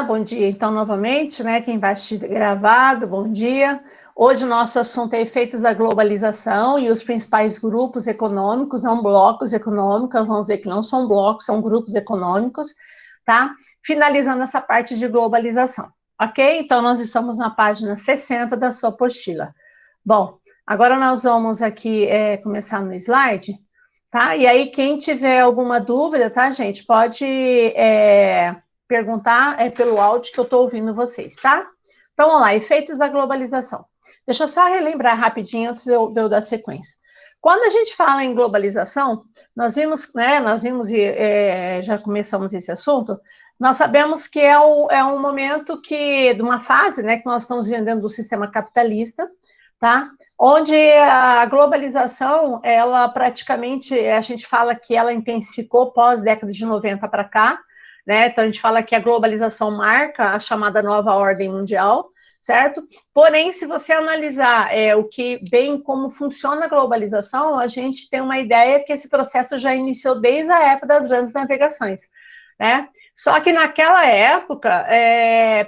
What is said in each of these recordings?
Bom dia, então, novamente, né? Quem vai assistir gravado, bom dia. Hoje o nosso assunto é efeitos da globalização e os principais grupos econômicos, não blocos econômicos, vamos dizer que não são blocos, são grupos econômicos, tá? Finalizando essa parte de globalização, ok? Então, nós estamos na página 60 da sua apostila. Bom, agora nós vamos aqui começar no slide, tá? E aí, quem tiver alguma dúvida, tá, gente, pode perguntar pelo áudio que eu estou ouvindo vocês, tá? Então, vamos lá, efeitos da globalização. Deixa eu só relembrar rapidinho antes de eu dar sequência. Quando a gente fala em globalização, nós vimos, e já começamos esse assunto, nós sabemos que é um momento de uma fase, né, que nós estamos vivendo dentro do sistema capitalista, tá? Onde a globalização, ela praticamente, a gente fala que ela intensificou pós década de 90 para cá, né? Então, a gente fala que a globalização marca a chamada nova ordem mundial, certo? Porém, se você analisar como funciona a globalização, a gente tem uma ideia que esse processo já iniciou desde a época das grandes navegações, né? Só que naquela época,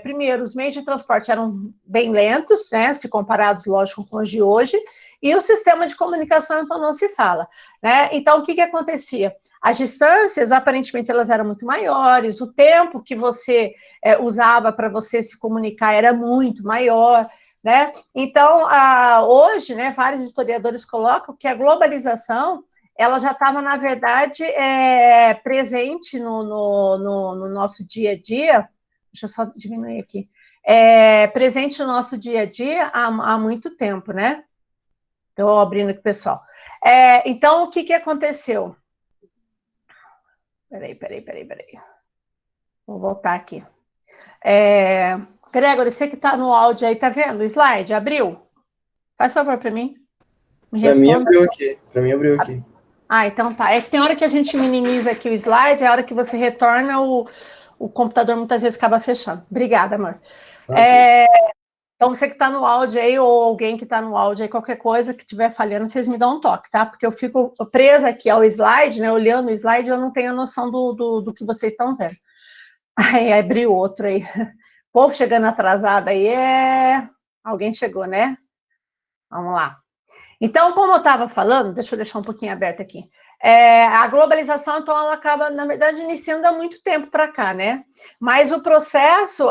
primeiro, os meios de transporte eram bem lentos, né, se comparados, lógico, com os de hoje, e o sistema de comunicação, então, não se fala, né? Então, o que acontecia? As distâncias, aparentemente, elas eram muito maiores, o tempo que você usava para você se comunicar era muito maior, né? Então, hoje, né, vários historiadores colocam que a globalização ela já estava, na verdade, presente no nosso dia a dia. Deixa eu só diminuir aqui. Presente no nosso dia a dia há muito tempo, né? Estou abrindo aqui, pessoal. Então, o que aconteceu? Peraí. Vou voltar aqui. Gregory, você que está no áudio aí, tá vendo o slide? Abriu? Faz favor para mim. Me responda. Para mim abriu aqui. Então tá. É que tem hora que a gente minimiza aqui o slide, é a hora que você retorna, o computador muitas vezes acaba fechando. Obrigada, amor. Okay. Então, você que está no áudio aí, ou alguém que está no áudio aí, qualquer coisa que estiver falhando, vocês me dão um toque, tá? Porque eu fico presa aqui ao slide, né? Olhando o slide, eu não tenho a noção do que vocês estão vendo. Aí abriu outro aí. O povo chegando atrasado aí, alguém chegou, né? Vamos lá. Então, como eu estava falando, deixa eu deixar um pouquinho aberto aqui. A globalização, então, ela acaba, na verdade, iniciando há muito tempo para cá, né? Mas o processo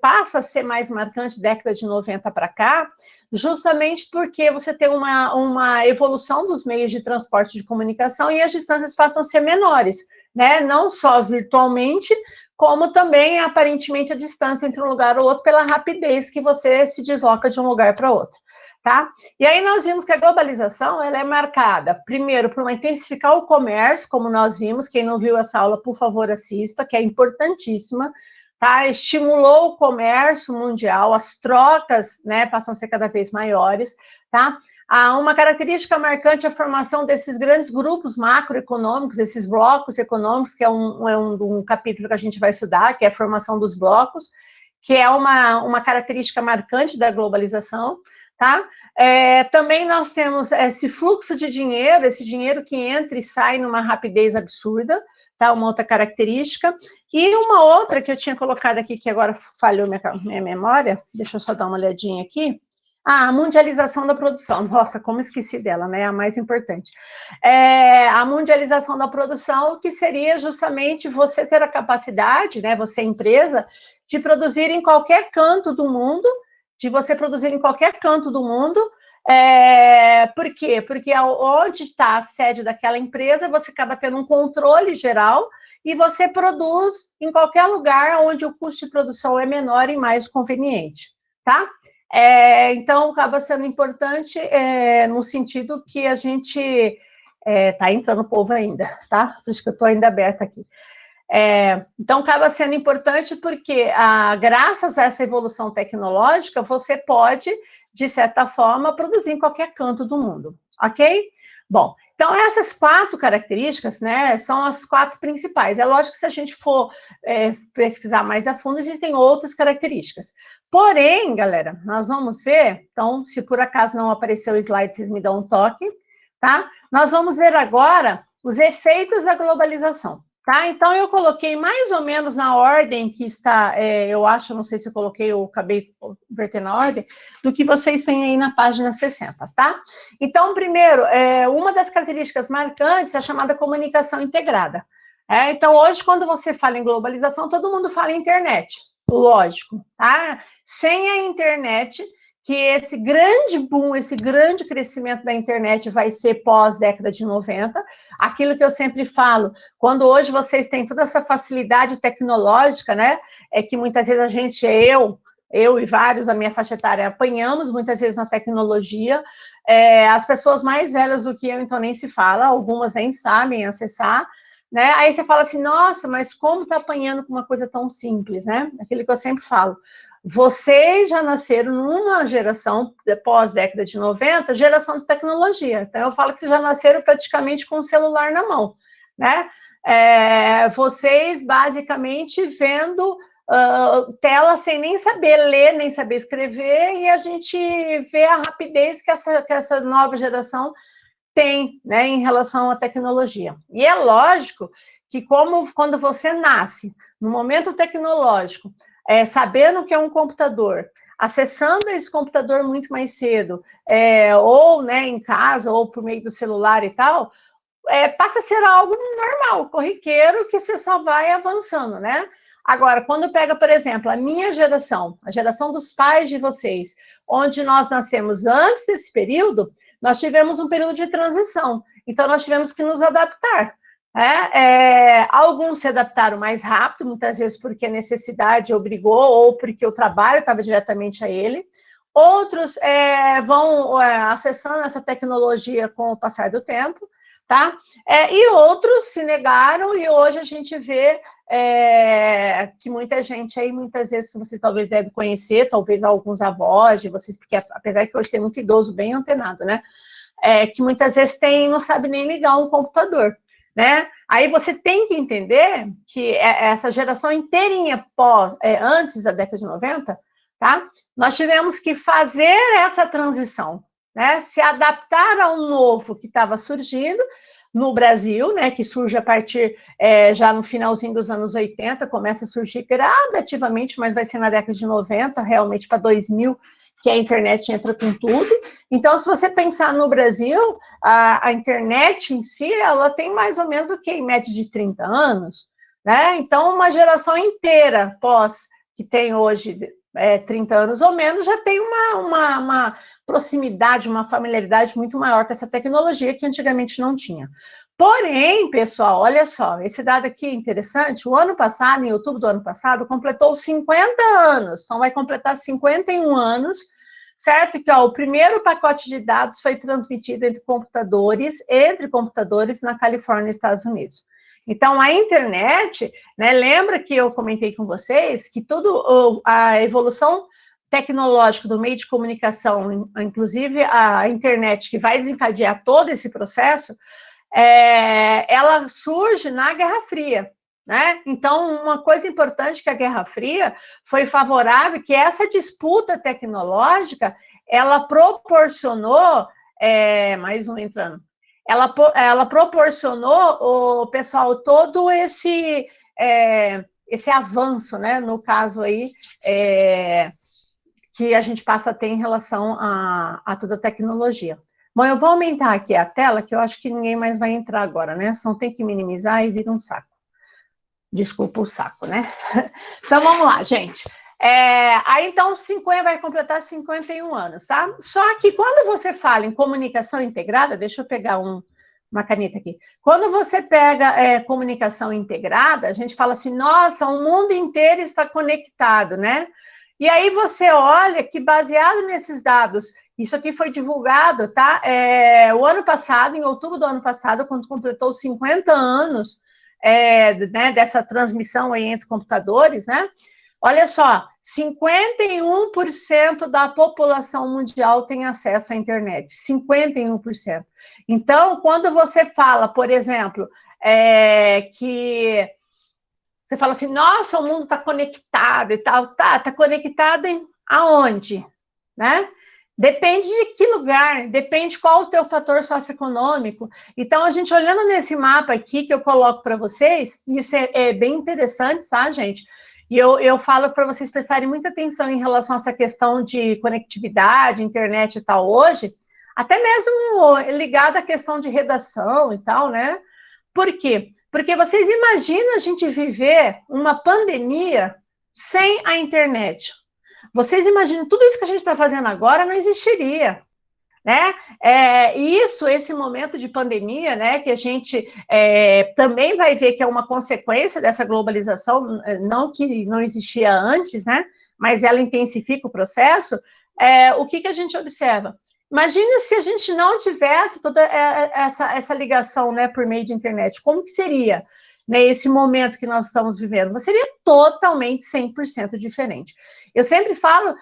passa a ser mais marcante década de 90 para cá, justamente porque você tem uma evolução dos meios de transporte de comunicação e as distâncias passam a ser menores, né? Não só virtualmente, como também, aparentemente, a distância entre um lugar ou outro pela rapidez que você se desloca de um lugar para outro. Tá? E aí nós vimos que a globalização ela é marcada, primeiro, por intensificar o comércio, como nós vimos. Quem não viu essa aula, por favor, assista, que é importantíssima. Tá? Estimulou o comércio mundial, as trocas, né, passam a ser cada vez maiores. Tá? Há uma característica marcante a formação desses grandes grupos macroeconômicos, esses blocos econômicos, que é um capítulo que a gente vai estudar, que é a formação dos blocos, que é uma característica marcante da globalização. Tá? Também nós temos esse fluxo de dinheiro, esse dinheiro que entra e sai numa rapidez absurda, tá? Uma outra característica. E uma outra que eu tinha colocado aqui, que agora falhou minha memória, deixa eu só dar uma olhadinha aqui. A mundialização da produção. Nossa, como esqueci dela, né? A mais importante. A mundialização da produção, que seria justamente você ter a capacidade, né? Você, empresa, de produzir em qualquer canto do mundo, de você produzir em qualquer canto do mundo. Por quê? Porque onde está a sede daquela empresa, você acaba tendo um controle geral e você produz em qualquer lugar onde o custo de produção é menor e mais conveniente, tá? Então, acaba sendo importante no sentido que a gente... tá entrando o povo ainda, tá? Por isso que eu estou ainda aberta aqui. Então, acaba sendo importante porque, graças a essa evolução tecnológica, você pode, de certa forma, produzir em qualquer canto do mundo, ok? Bom, então, essas 4 características, né, são as 4 principais. É lógico que se a gente for pesquisar mais a fundo, existem outras características. Porém, galera, nós vamos ver, então, se por acaso não apareceu o slide, vocês me dão um toque, tá? Nós vamos ver agora os efeitos da globalização. Tá? Então, eu coloquei mais ou menos na ordem que está, eu acho, não sei se eu coloquei ou acabei invertendo na ordem, do que vocês têm aí na página 60, tá? Então, primeiro, uma das características marcantes é a chamada comunicação integrada. Então, hoje, quando você fala em globalização, todo mundo fala em internet, lógico, tá? Sem a internet, que esse grande boom, esse grande crescimento da internet vai ser pós-década de 90, aquilo que eu sempre falo, quando hoje vocês têm toda essa facilidade tecnológica, né, é que muitas vezes a gente, eu e vários, a minha faixa etária, apanhamos muitas vezes na tecnologia, as pessoas mais velhas do que eu, então nem se fala, algumas nem sabem acessar, né, aí você fala assim, nossa, mas como tá apanhando com uma coisa tão simples, né, aquilo que eu sempre falo, vocês já nasceram numa geração, pós-década de 90, geração de tecnologia. Então, eu falo que vocês já nasceram praticamente com o celular na mão, né? Vocês, basicamente, vendo tela sem nem saber ler, nem saber escrever, e a gente vê a rapidez que essa nova geração tem, né, em relação à tecnologia. E é lógico que, quando você nasce no momento tecnológico, sabendo que é um computador, acessando esse computador muito mais cedo, ou, né, em casa, ou por meio do celular e tal, passa a ser algo normal, corriqueiro, que você só vai avançando, né? Agora, quando pega, por exemplo, a minha geração, a geração dos pais de vocês, onde nós nascemos antes desse período, nós tivemos um período de transição, então nós tivemos que nos adaptar. Alguns se adaptaram mais rápido, muitas vezes porque a necessidade obrigou ou porque o trabalho estava diretamente a ele. Outros vão acessando essa tecnologia com o passar do tempo, tá? E outros se negaram e hoje a gente vê que muita gente aí, muitas vezes, vocês talvez devem conhecer, talvez alguns avós de vocês, porque apesar que hoje tem muito idoso bem antenado, né? Que muitas vezes não sabe nem ligar um computador. Né? Aí você tem que entender que essa geração inteirinha antes da década de 90, tá? Nós tivemos que fazer essa transição, né? Se adaptar ao novo que estava surgindo no Brasil, né? Que surge a partir já no finalzinho dos anos 80, começa a surgir gradativamente, mas vai ser na década de 90, realmente para 2000, que a internet entra com tudo. Então, se você pensar no Brasil, a internet em si, ela tem mais ou menos o quê? Em média de 30 anos, né? Então, uma geração inteira que tem hoje 30 anos ou menos, já tem uma proximidade, uma familiaridade muito maior com essa tecnologia que antigamente não tinha. Porém, pessoal, olha só, esse dado aqui é interessante, o ano passado, em outubro do ano passado, completou 50 anos, então vai completar 51 anos, certo? Que o primeiro pacote de dados foi transmitido entre computadores na Califórnia, Estados Unidos. Então, a internet, né, lembra que eu comentei com vocês que a evolução tecnológica do meio de comunicação, inclusive a internet, que vai desencadear todo esse processo, ela surge na Guerra Fria, né? Então, uma coisa importante que a Guerra Fria foi favorável, que essa disputa tecnológica, ela proporcionou, mais um entrando, ela proporcionou, o pessoal, todo esse avanço, né? No caso aí, que a gente passa a ter em relação a toda a tecnologia. Bom, eu vou aumentar aqui a tela, que eu acho que ninguém mais vai entrar agora, né? Só tem que minimizar e vira um saco. Desculpa o saco, né? Então, vamos lá, gente. Aí, então, 50 vai completar 51 anos, tá? Só que quando você fala em comunicação integrada, deixa eu pegar uma caneta aqui. Quando você pega comunicação integrada, a gente fala assim, nossa, o mundo inteiro está conectado, né? E aí você olha que, baseado nesses dados, isso aqui foi divulgado, tá? O ano passado, em outubro do ano passado, quando completou 50 anos né, dessa transmissão aí entre computadores, né? Olha só, 51% da população mundial tem acesso à internet, 51%. Então, quando você fala, por exemplo, que você fala assim, nossa, o mundo está conectado e tal, tá conectado aonde, né? Depende de que lugar, depende qual o teu fator socioeconômico. Então, a gente olhando nesse mapa aqui que eu coloco para vocês, isso é bem interessante, tá, gente? E eu falo para vocês prestarem muita atenção em relação a essa questão de conectividade, internet e tal hoje, até mesmo ligado à questão de redação e tal, né? Por quê? Porque vocês imaginam a gente viver uma pandemia sem a internet. Vocês imaginam, tudo isso que a gente está fazendo agora não existiria, né? Esse momento de pandemia, né, que a gente também vai ver que é uma consequência dessa globalização, não que não existia antes, né, mas ela intensifica o processo, o que a gente observa? Imagina se a gente não tivesse toda essa ligação, né, por meio de internet, como que seria? Nesse momento que nós estamos vivendo, seria totalmente 100% diferente. Eu sempre falo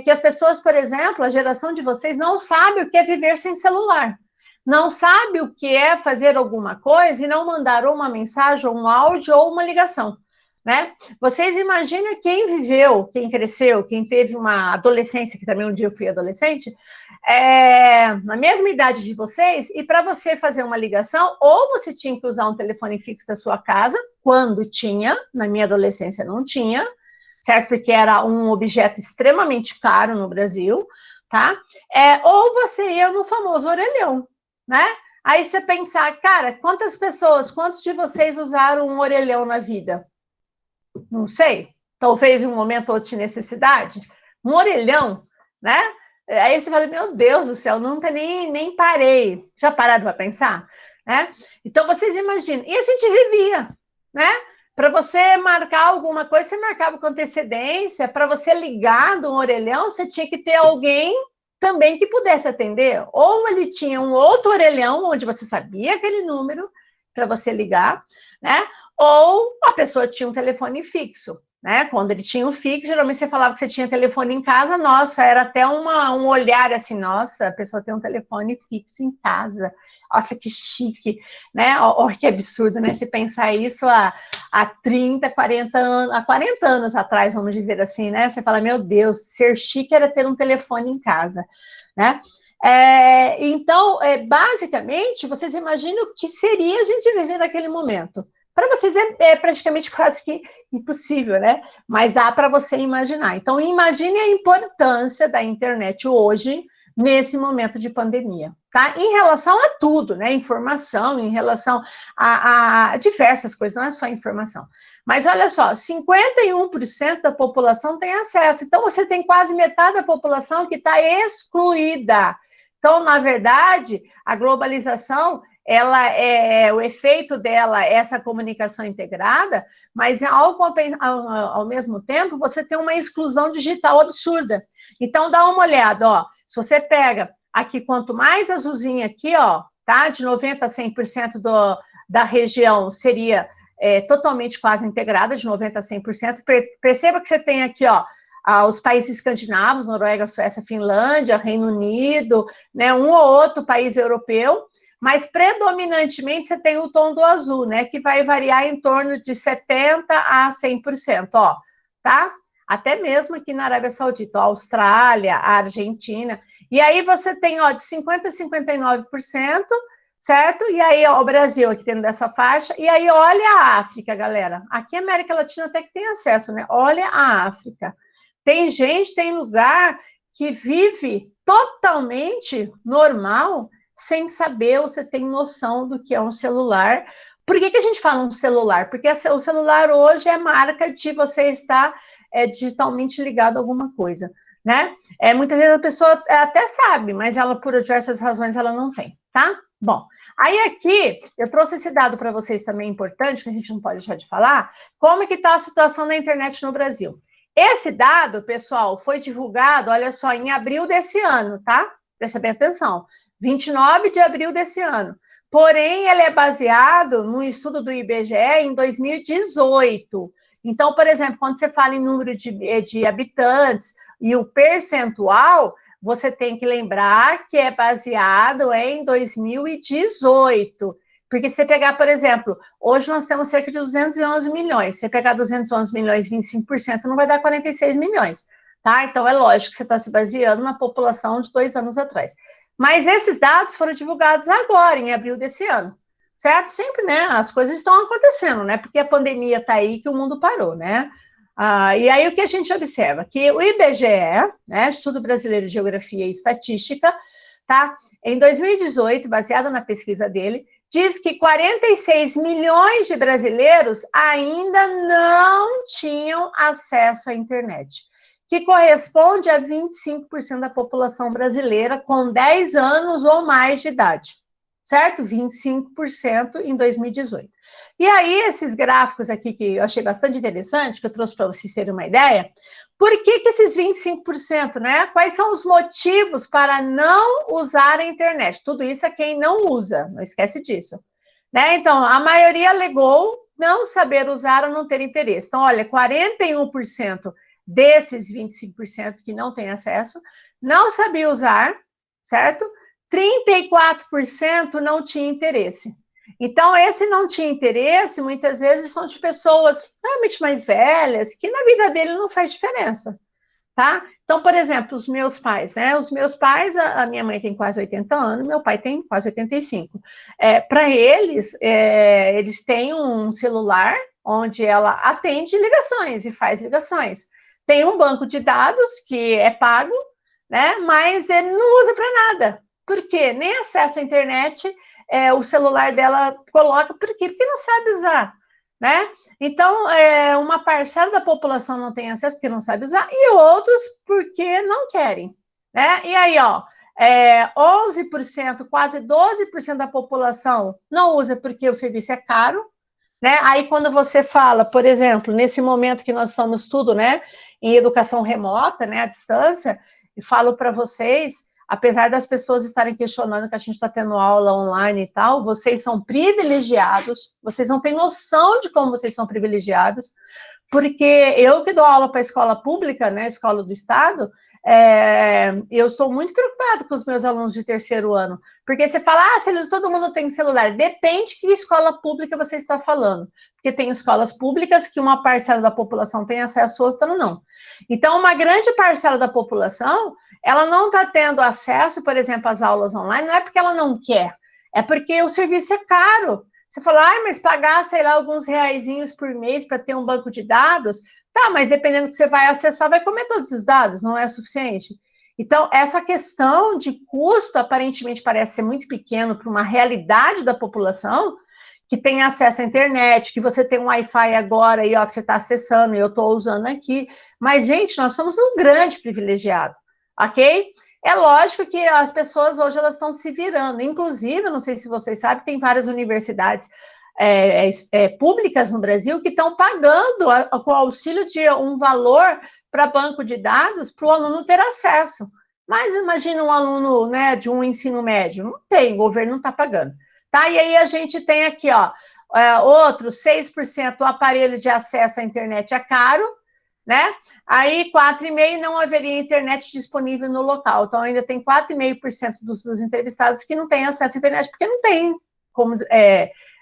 que as pessoas, por exemplo, a geração de vocês não sabe o que é viver sem celular, não sabe o que é fazer alguma coisa e não mandar ou uma mensagem, ou um áudio, ou uma ligação, né? Vocês imaginam quem viveu, quem cresceu, quem teve uma adolescência, que também um dia eu fui adolescente, na mesma idade de vocês, e para você fazer uma ligação, ou você tinha que usar um telefone fixo da sua casa, quando tinha, na minha adolescência não tinha, certo? Porque era um objeto extremamente caro no Brasil, tá? Ou você ia no famoso orelhão, né? Aí você pensar, cara, quantos de vocês usaram um orelhão na vida? Não sei, talvez em um momento ou outro de necessidade, um orelhão, né? Aí você fala, meu Deus do céu, nunca nem parei. Já pararam para pensar? Né? Então, vocês imaginam. E a gente vivia, né? Para você marcar alguma coisa, você marcava com antecedência. Para você ligar do orelhão, você tinha que ter alguém também que pudesse atender. Ou ele tinha um outro orelhão, onde você sabia aquele número para você ligar, né? Ou a pessoa tinha um telefone fixo, né? Quando ele tinha um fixo, geralmente você falava que você tinha telefone em casa, nossa, era até um olhar assim, nossa, a pessoa tem um telefone fixo em casa, nossa, que chique, né? Olha que absurdo, né? Se pensar isso há 30, 40 anos, há 40 anos atrás, vamos dizer assim, né? Você fala, meu Deus, ser chique era ter um telefone em casa, né? Então, basicamente, vocês imaginam o que seria a gente viver naquele momento. Para vocês é praticamente quase que impossível, né? Mas dá para você imaginar. Então, imagine a importância da internet hoje, nesse momento de pandemia, tá? Em relação a tudo, né? Informação, em relação a diversas coisas, não é só informação. Mas olha só, 51% da população tem acesso. Então, você tem quase metade da população que está excluída. Então, na verdade, a globalização, o efeito dela é essa comunicação integrada, mas ao mesmo tempo você tem uma exclusão digital absurda. Então, dá uma olhada, ó, se você pega aqui, quanto mais azulzinha aqui, ó, tá, de 90% a 100% da região seria totalmente quase integrada, de 90% a 100%, perceba que você tem aqui, ó, os países escandinavos, Noruega, Suécia, Finlândia, Reino Unido, né, um ou outro país europeu, mas predominantemente você tem o tom do azul, né, que vai variar em torno de 70% a 100%, ó, tá? Até mesmo aqui na Arábia Saudita, a Austrália, a Argentina, e aí você tem, ó, de 50% a 59%, certo? E aí, ó, o Brasil aqui tendo dessa faixa, e aí olha a África, galera, aqui a América Latina até que tem acesso, né, olha a África. Tem gente, tem lugar que vive totalmente normal, sem saber ou você tem noção do que é um celular. Por que a gente fala um celular? Porque o celular hoje é marca de você estar digitalmente ligado a alguma coisa, né? Muitas vezes a pessoa até sabe, mas ela, por diversas razões, ela não tem, tá? Bom, aí aqui, eu trouxe esse dado para vocês também importante, que a gente não pode deixar de falar, como é que está a situação da internet no Brasil. Esse dado, pessoal, foi divulgado, olha só, em abril desse ano, tá? Presta bem atenção. 29 de abril desse ano. Porém, ele é baseado no estudo do IBGE em 2018. Então, por exemplo, quando você fala em número de habitantes e o percentual, você tem que lembrar que é baseado em 2018. Porque se você pegar, por exemplo, hoje nós temos cerca de 211 milhões. Se você pegar 211 milhões e 25%, não vai dar 46 milhões. tá? Então, é lógico que você está se baseando na população de 2 anos atrás. Mas esses dados foram divulgados agora, em abril desse ano, certo? Sempre, né? As coisas estão acontecendo, né? Porque a pandemia está aí que o mundo parou, né? E aí o que a gente observa? Que o IBGE, né, Instituto Brasileiro de Geografia e Estatística, tá? Em 2018, baseado na pesquisa dele, diz que 46 milhões de brasileiros ainda não tinham acesso à internet, que corresponde a 25% da população brasileira com 10 anos ou mais de idade, certo? 25% em 2018. E aí, esses gráficos aqui que eu achei bastante interessante, que eu trouxe para vocês terem uma ideia, por que esses 25%, né? Quais são os motivos para não usar a internet? Tudo isso é quem não usa, não esquece disso. Né? Então, a maioria alegou não saber usar ou não ter interesse. Então, olha, 41% desses 25% que não têm acesso não sabia usar, certo? 34% não tinha interesse. Então, esse não tinha interesse, muitas vezes, são de pessoas realmente mais velhas, que na vida dele não faz diferença, tá? Então, por exemplo, os meus pais, né? Os meus pais, a minha mãe tem quase 80 anos, meu pai tem quase 85. Para eles, eles têm um celular onde ela atende ligações e faz ligações. Tem um banco de dados que é pago, né? Mas ele não usa para nada. Por quê? Nem acesso à internet o celular dela coloca. Por quê? Porque não sabe usar, né? Então, uma parcela da população não tem acesso porque não sabe usar, e outros porque não querem, né? E aí, ó, 11%, quase 12% da população não usa porque o serviço é caro, né? Aí, quando você fala, por exemplo, nesse momento que nós estamos tudo, né, em educação remota, né, à distância, e falo para vocês, apesar das pessoas estarem questionando que a gente está tendo aula online e tal, vocês são privilegiados, vocês não têm noção de como vocês são privilegiados, porque eu que dou aula para a escola pública, né, escola do Estado, eu estou muito preocupada com os meus alunos de terceiro ano, porque você fala, todo mundo tem celular, depende que escola pública você está falando, porque tem escolas públicas que uma parcela da população tem acesso, outra não. Então, uma grande parcela da população, ela não está tendo acesso, por exemplo, às aulas online, não é porque ela não quer, é porque o serviço é caro. Você fala, mas pagar, sei lá, alguns reaisinhos por mês para ter um banco de dados, tá, mas dependendo do que você vai acessar, vai comer todos os dados, não é suficiente. Então, essa questão de custo, aparentemente, parece ser muito pequeno para uma realidade da população, que tem acesso à internet, que você tem um Wi-Fi agora aí, ó, que você está acessando, e eu estou usando aqui. Mas, gente, nós somos um grande privilegiado, ok? É lógico que as pessoas hoje elas estão se virando. Inclusive, não sei se vocês sabem, tem várias universidades públicas no Brasil que estão pagando com o auxílio de um valor para banco de dados para o aluno ter acesso. Mas imagina um aluno, né, de um ensino médio, não tem, o governo não está pagando. Tá? E aí a gente tem aqui, ó, outro 6% o aparelho de acesso à internet é caro, né? Aí 4,5% não haveria internet disponível no local. Então ainda tem 4,5% dos entrevistados que não têm acesso à internet porque não tem como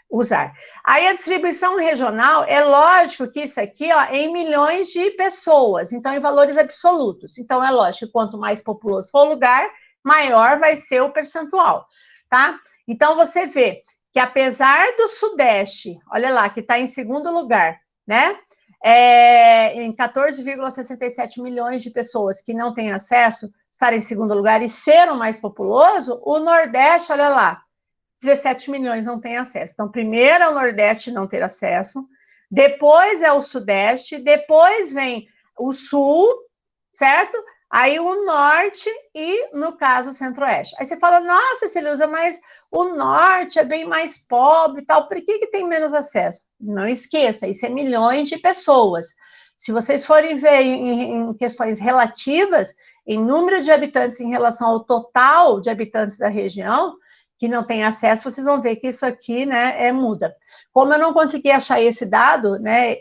usar. Aí a distribuição regional, é lógico que isso aqui, ó, é em milhões de pessoas, então em valores absolutos. Então é lógico que quanto mais populoso for o lugar, maior vai ser o percentual, tá? Então você vê que apesar do Sudeste, olha lá, que está em segundo lugar, né? Em 14,67 milhões de pessoas que não têm acesso, estar em segundo lugar e ser o mais populoso, o Nordeste, olha lá, 17 milhões não têm acesso. Então, primeiro é o Nordeste não ter acesso, depois é o Sudeste, depois vem o Sul, certo? Aí o Norte e, no caso, o Centro-Oeste. Aí você fala, nossa, Celeusa, mas o Norte é bem mais pobre e tal, por que tem menos acesso? Não esqueça, isso é milhões de pessoas. Se vocês forem ver em questões relativas, em número de habitantes em relação ao total de habitantes da região, que não tem acesso, vocês vão ver que isso aqui, né, muda. Como eu não consegui achar esse dado, né,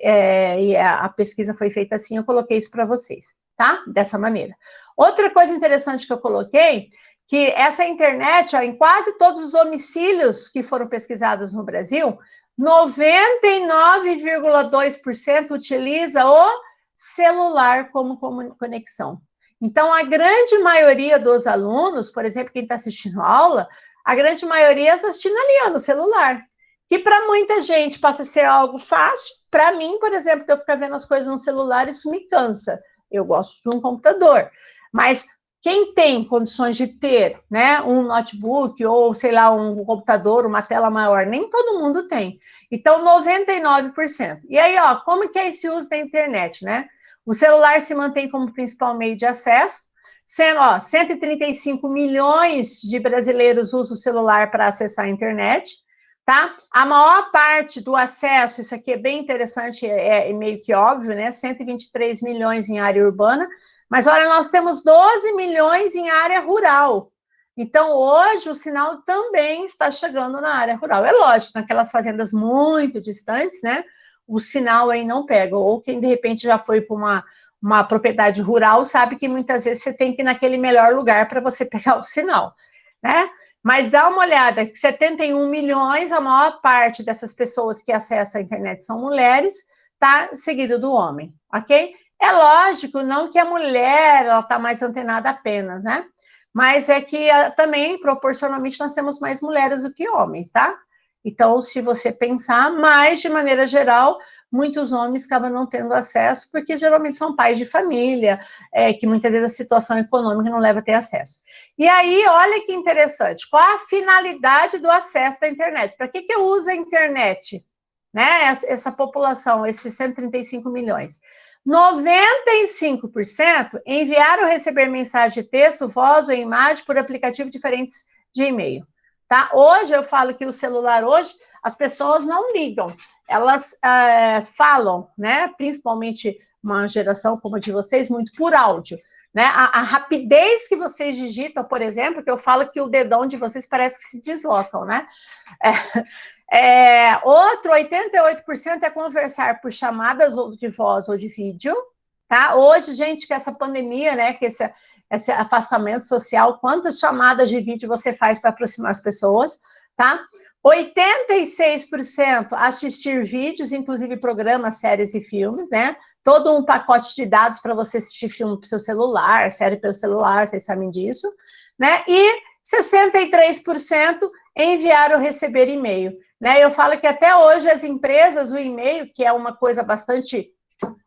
e a pesquisa foi feita assim, eu coloquei isso para vocês, tá? Dessa maneira. Outra coisa interessante que eu coloquei, que essa internet, ó, em quase todos os domicílios que foram pesquisados no Brasil, 99,2% utiliza o celular como conexão. Então, a grande maioria dos alunos, por exemplo, quem está assistindo a aula, a grande maioria está assistindo ali, no celular. Que para muita gente passa a ser algo fácil. Para mim, por exemplo, que eu ficar vendo as coisas no celular, isso me cansa. Eu gosto de um computador. Mas quem tem condições de ter, né, um notebook ou, sei lá, um computador, uma tela maior, nem todo mundo tem. Então, 99%. E aí, ó, como que é esse uso da internet, né? O celular se mantém como principal meio de acesso, sendo, ó, 135 milhões de brasileiros usam o celular para acessar a internet, tá? A maior parte do acesso, isso aqui é bem interessante, é meio que óbvio, né? 123 milhões em área urbana, mas olha, nós temos 12 milhões em área rural. Então, hoje, o sinal também está chegando na área rural. É lógico, naquelas fazendas muito distantes, né? O sinal aí não pega. Ou quem, de repente, já foi para uma propriedade rural, sabe que muitas vezes você tem que ir naquele melhor lugar para você pegar o sinal, né? Mas dá uma olhada, que 71 milhões, a maior parte dessas pessoas que acessam a internet são mulheres, tá? Seguido do homem, ok? É lógico, não que a mulher, ela tá mais antenada apenas, né? Mas é que também, proporcionalmente, nós temos mais mulheres do que homens, tá? Então, se você pensar, mas, de maneira geral, muitos homens acabam não tendo acesso, porque geralmente são pais de família, que muitas vezes a situação econômica não leva a ter acesso. E aí, olha que interessante, qual a finalidade do acesso à internet? Para que eu uso a internet? Né? Essa população, esses 135 milhões. 95% enviar ou receber mensagem de texto, voz ou imagem por aplicativos diferentes de e-mail. Tá? Hoje, eu falo que o celular, hoje, as pessoas não ligam, elas falam, né? Principalmente uma geração como a de vocês, muito por áudio. Né? A rapidez que vocês digitam, por exemplo, que eu falo que o dedão de vocês parece que se deslocam, né? Outro 88% é conversar por chamadas de voz ou de vídeo, tá? Hoje, gente, com essa pandemia, né, que esse afastamento social, quantas chamadas de vídeo você faz para aproximar as pessoas, tá? 86% assistir vídeos, inclusive programas, séries e filmes, né? Todo um pacote de dados para você assistir filme para o seu celular, série pelo celular, vocês sabem disso, né? E 63% enviar ou receber e-mail. Né? Eu falo que até hoje as empresas, o e-mail, que é uma coisa bastante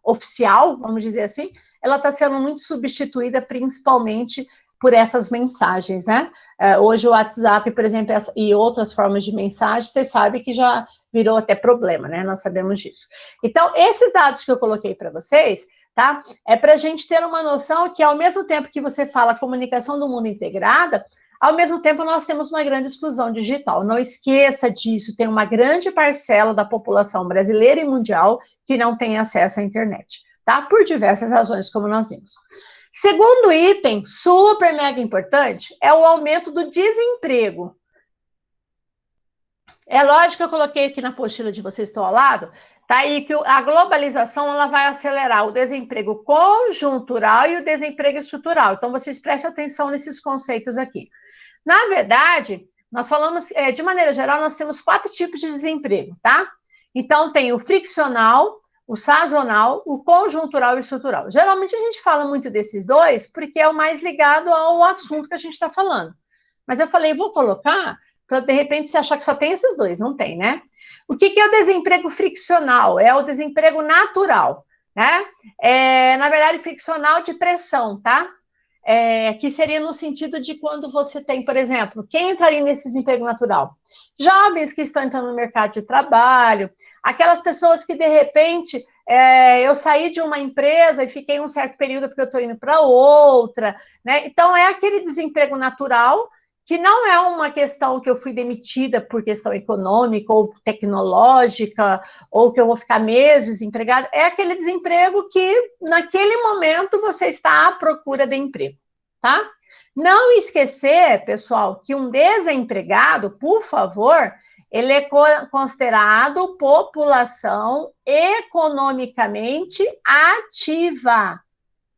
oficial, vamos dizer assim, ela está sendo muito substituída principalmente por essas mensagens, né? Hoje o WhatsApp, por exemplo, e outras formas de mensagem, vocês sabem que já virou até problema, né? Nós sabemos disso. Então, esses dados que eu coloquei para vocês, tá? É para a gente ter uma noção que, ao mesmo tempo que você fala comunicação do mundo integrada, ao mesmo tempo, nós temos uma grande exclusão digital. Não esqueça disso, tem uma grande parcela da população brasileira e mundial que não tem acesso à internet, tá? Por diversas razões, como nós vimos. Segundo item, super mega importante, é o aumento do desemprego. É lógico que eu coloquei aqui na apostila de vocês que estão ao lado, tá aí que a globalização ela vai acelerar o desemprego conjuntural e o desemprego estrutural. Então, vocês prestem atenção nesses conceitos aqui. Na verdade, nós falamos, de maneira geral, nós temos 4 tipos de desemprego, tá? Então, tem o friccional, o sazonal, o conjuntural e o estrutural. Geralmente, a gente fala muito desses dois porque é o mais ligado ao assunto que a gente está falando. Mas eu falei, vou colocar para, de repente, você achar que só tem esses dois. Não tem, né? O que é o desemprego friccional? É o desemprego natural, né? Na verdade, friccional de pressão, tá? Que seria no sentido de quando você tem, por exemplo, quem entraria nesse desemprego natural? Jovens que estão entrando no mercado de trabalho, aquelas pessoas que, de repente, eu saí de uma empresa e fiquei um certo período porque eu estou indo para outra, né? Então, é aquele desemprego natural que não é uma questão que eu fui demitida por questão econômica ou tecnológica, ou que eu vou ficar meses desempregada, é aquele desemprego que, naquele momento, você está à procura de emprego, tá? Não esquecer, pessoal, que um desempregado, por favor, ele é considerado população economicamente ativa,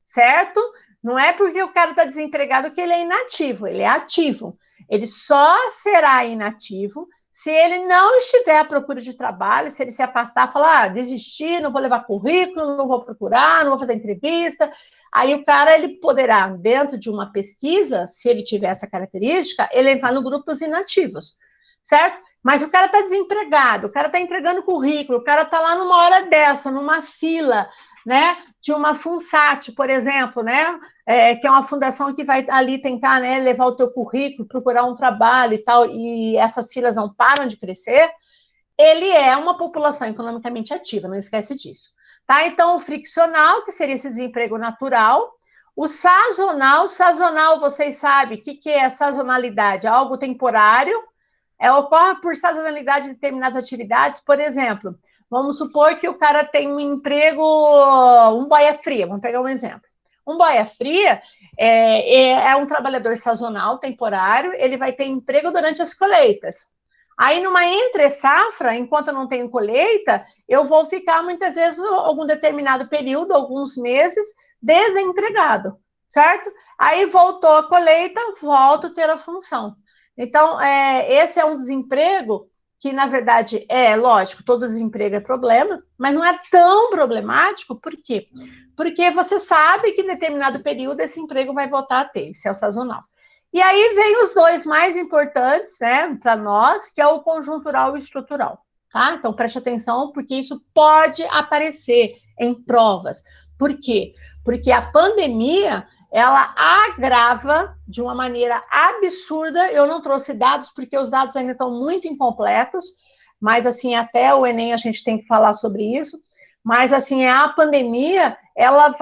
certo? Não é porque o cara está desempregado que ele é inativo, ele é ativo. Ele só será inativo se ele não estiver à procura de trabalho, se ele se afastar, falar, desistir, não vou levar currículo, não vou procurar, não vou fazer entrevista, aí o cara, ele poderá, dentro de uma pesquisa, se ele tiver essa característica, ele entrar no grupo dos inativos, certo? Mas o cara está desempregado, o cara está entregando currículo, o cara está lá numa hora dessa, numa fila, né, de uma FUNSAT, por exemplo, né, que é uma fundação que vai ali tentar, né, levar o teu currículo, procurar um trabalho e tal, e essas filas não param de crescer, ele é uma população economicamente ativa, não esquece disso. Tá? Então, o friccional, que seria esse desemprego natural, o sazonal, vocês sabem, o que é sazonalidade? É algo temporário, ocorre por sazonalidade de determinadas atividades, por exemplo, vamos supor que o cara tem um emprego, um boia fria, vamos pegar um exemplo. Um boia fria é um trabalhador sazonal, temporário, ele vai ter emprego durante as colheitas. Aí, numa entre-safra, enquanto eu não tenho colheita, eu vou ficar, muitas vezes, algum determinado período, alguns meses, desempregado, certo? Aí, voltou a colheita, volto a ter a função. Então, esse é um desemprego que, na verdade, lógico, todo desemprego é problema, mas não é tão problemático, por quê? Porque você sabe que em determinado período esse emprego vai voltar a ter, esse é o sazonal. E aí vem os dois mais importantes, né, para nós, que é o conjuntural e o estrutural, tá? Então, preste atenção, porque isso pode aparecer em provas. Por quê? Porque a pandemia, ela agrava de uma maneira absurda. Eu não trouxe dados, porque os dados ainda estão muito incompletos, mas, assim, até o Enem a gente tem que falar sobre isso. Mas, assim, a pandemia, ela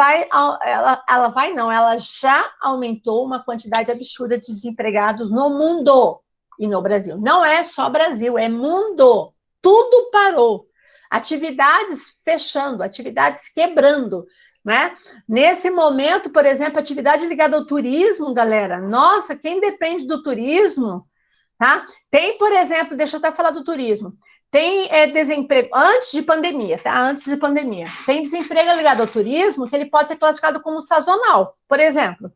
já aumentou uma quantidade absurda de desempregados no mundo e no Brasil. Não é só Brasil, é mundo. Tudo parou. Atividades fechando, atividades quebrando, né? Nesse momento, por exemplo, atividade ligada ao turismo, galera. Nossa, quem depende do turismo, tá? Tem, por exemplo, deixa eu até falar do turismo. Tem desemprego, antes de pandemia, tá? Antes de pandemia. Tem desemprego ligado ao turismo que ele pode ser classificado como sazonal. Por exemplo,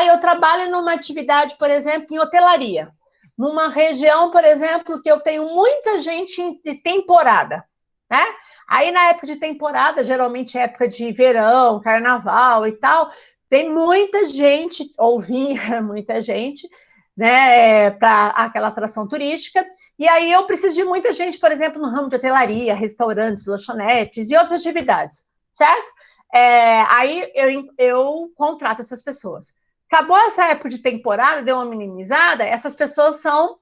eu trabalho numa atividade, por exemplo, em hotelaria. Numa região, por exemplo, que eu tenho muita gente de temporada, né? Aí, na época de temporada, geralmente é época de verão, carnaval e tal, tem muita gente, muita gente, né, para aquela atração turística, e aí eu preciso de muita gente, por exemplo, no ramo de hotelaria, restaurantes, lanchonetes e outras atividades, certo? Aí eu contrato essas pessoas. Acabou essa época de temporada, deu uma minimizada, essas pessoas são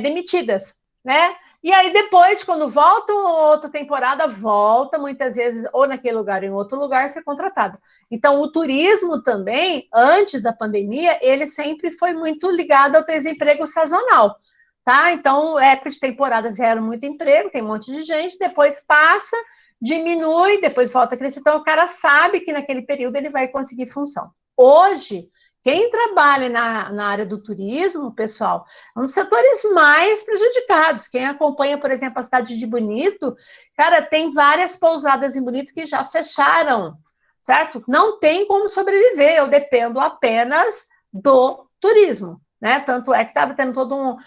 demitidas, né? E aí depois, quando volta outra temporada, volta muitas vezes ou naquele lugar ou em outro lugar ser contratado. Então, o turismo também, antes da pandemia, ele sempre foi muito ligado ao desemprego sazonal, tá? Então, época de temporada gera muito emprego, tem um monte de gente, depois passa, diminui, depois volta a crescer. Então, o cara sabe que naquele período ele vai conseguir função. Hoje, quem trabalha na área do turismo, pessoal, é um dos setores mais prejudicados. Quem acompanha, por exemplo, a cidade de Bonito, cara, tem várias pousadas em Bonito que já fecharam, certo? Não tem como sobreviver, eu dependo apenas do turismo, né? Tanto é que estava tendo todo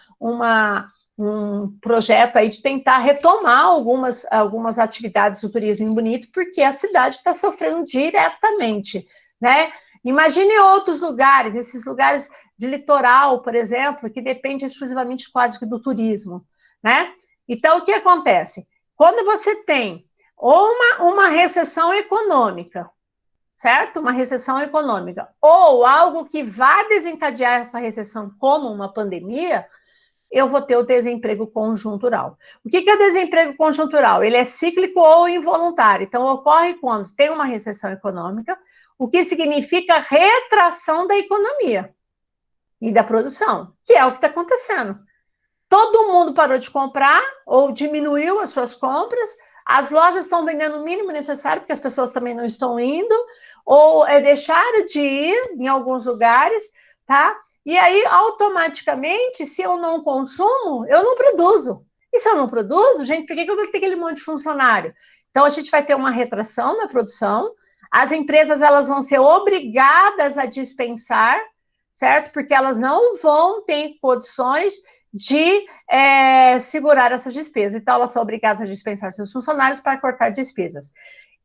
um projeto aí de tentar retomar algumas atividades do turismo em Bonito, porque a cidade está sofrendo diretamente, né? Imagine outros lugares, esses lugares de litoral, por exemplo, que depende exclusivamente quase que do turismo, né? Então, o que acontece? Quando você tem uma recessão econômica, certo? Uma recessão econômica, ou algo que vai desencadear essa recessão, como uma pandemia, eu vou ter o desemprego conjuntural. O que é o desemprego conjuntural? Ele é cíclico ou involuntário. Então, ocorre quando tem uma recessão econômica, o que significa retração da economia e da produção, que é o que está acontecendo. Todo mundo parou de comprar ou diminuiu as suas compras, as lojas estão vendendo o mínimo necessário, porque as pessoas também não estão indo, ou deixaram de ir em alguns lugares, tá? E aí, automaticamente, se eu não consumo, eu não produzo. E se eu não produzo, gente, por que eu vou ter aquele monte de funcionário? Então, a gente vai ter uma retração na produção, as empresas elas vão ser obrigadas a dispensar, certo? Porque elas não vão ter condições de segurar essas despesas. Então, elas são obrigadas a dispensar seus funcionários para cortar despesas.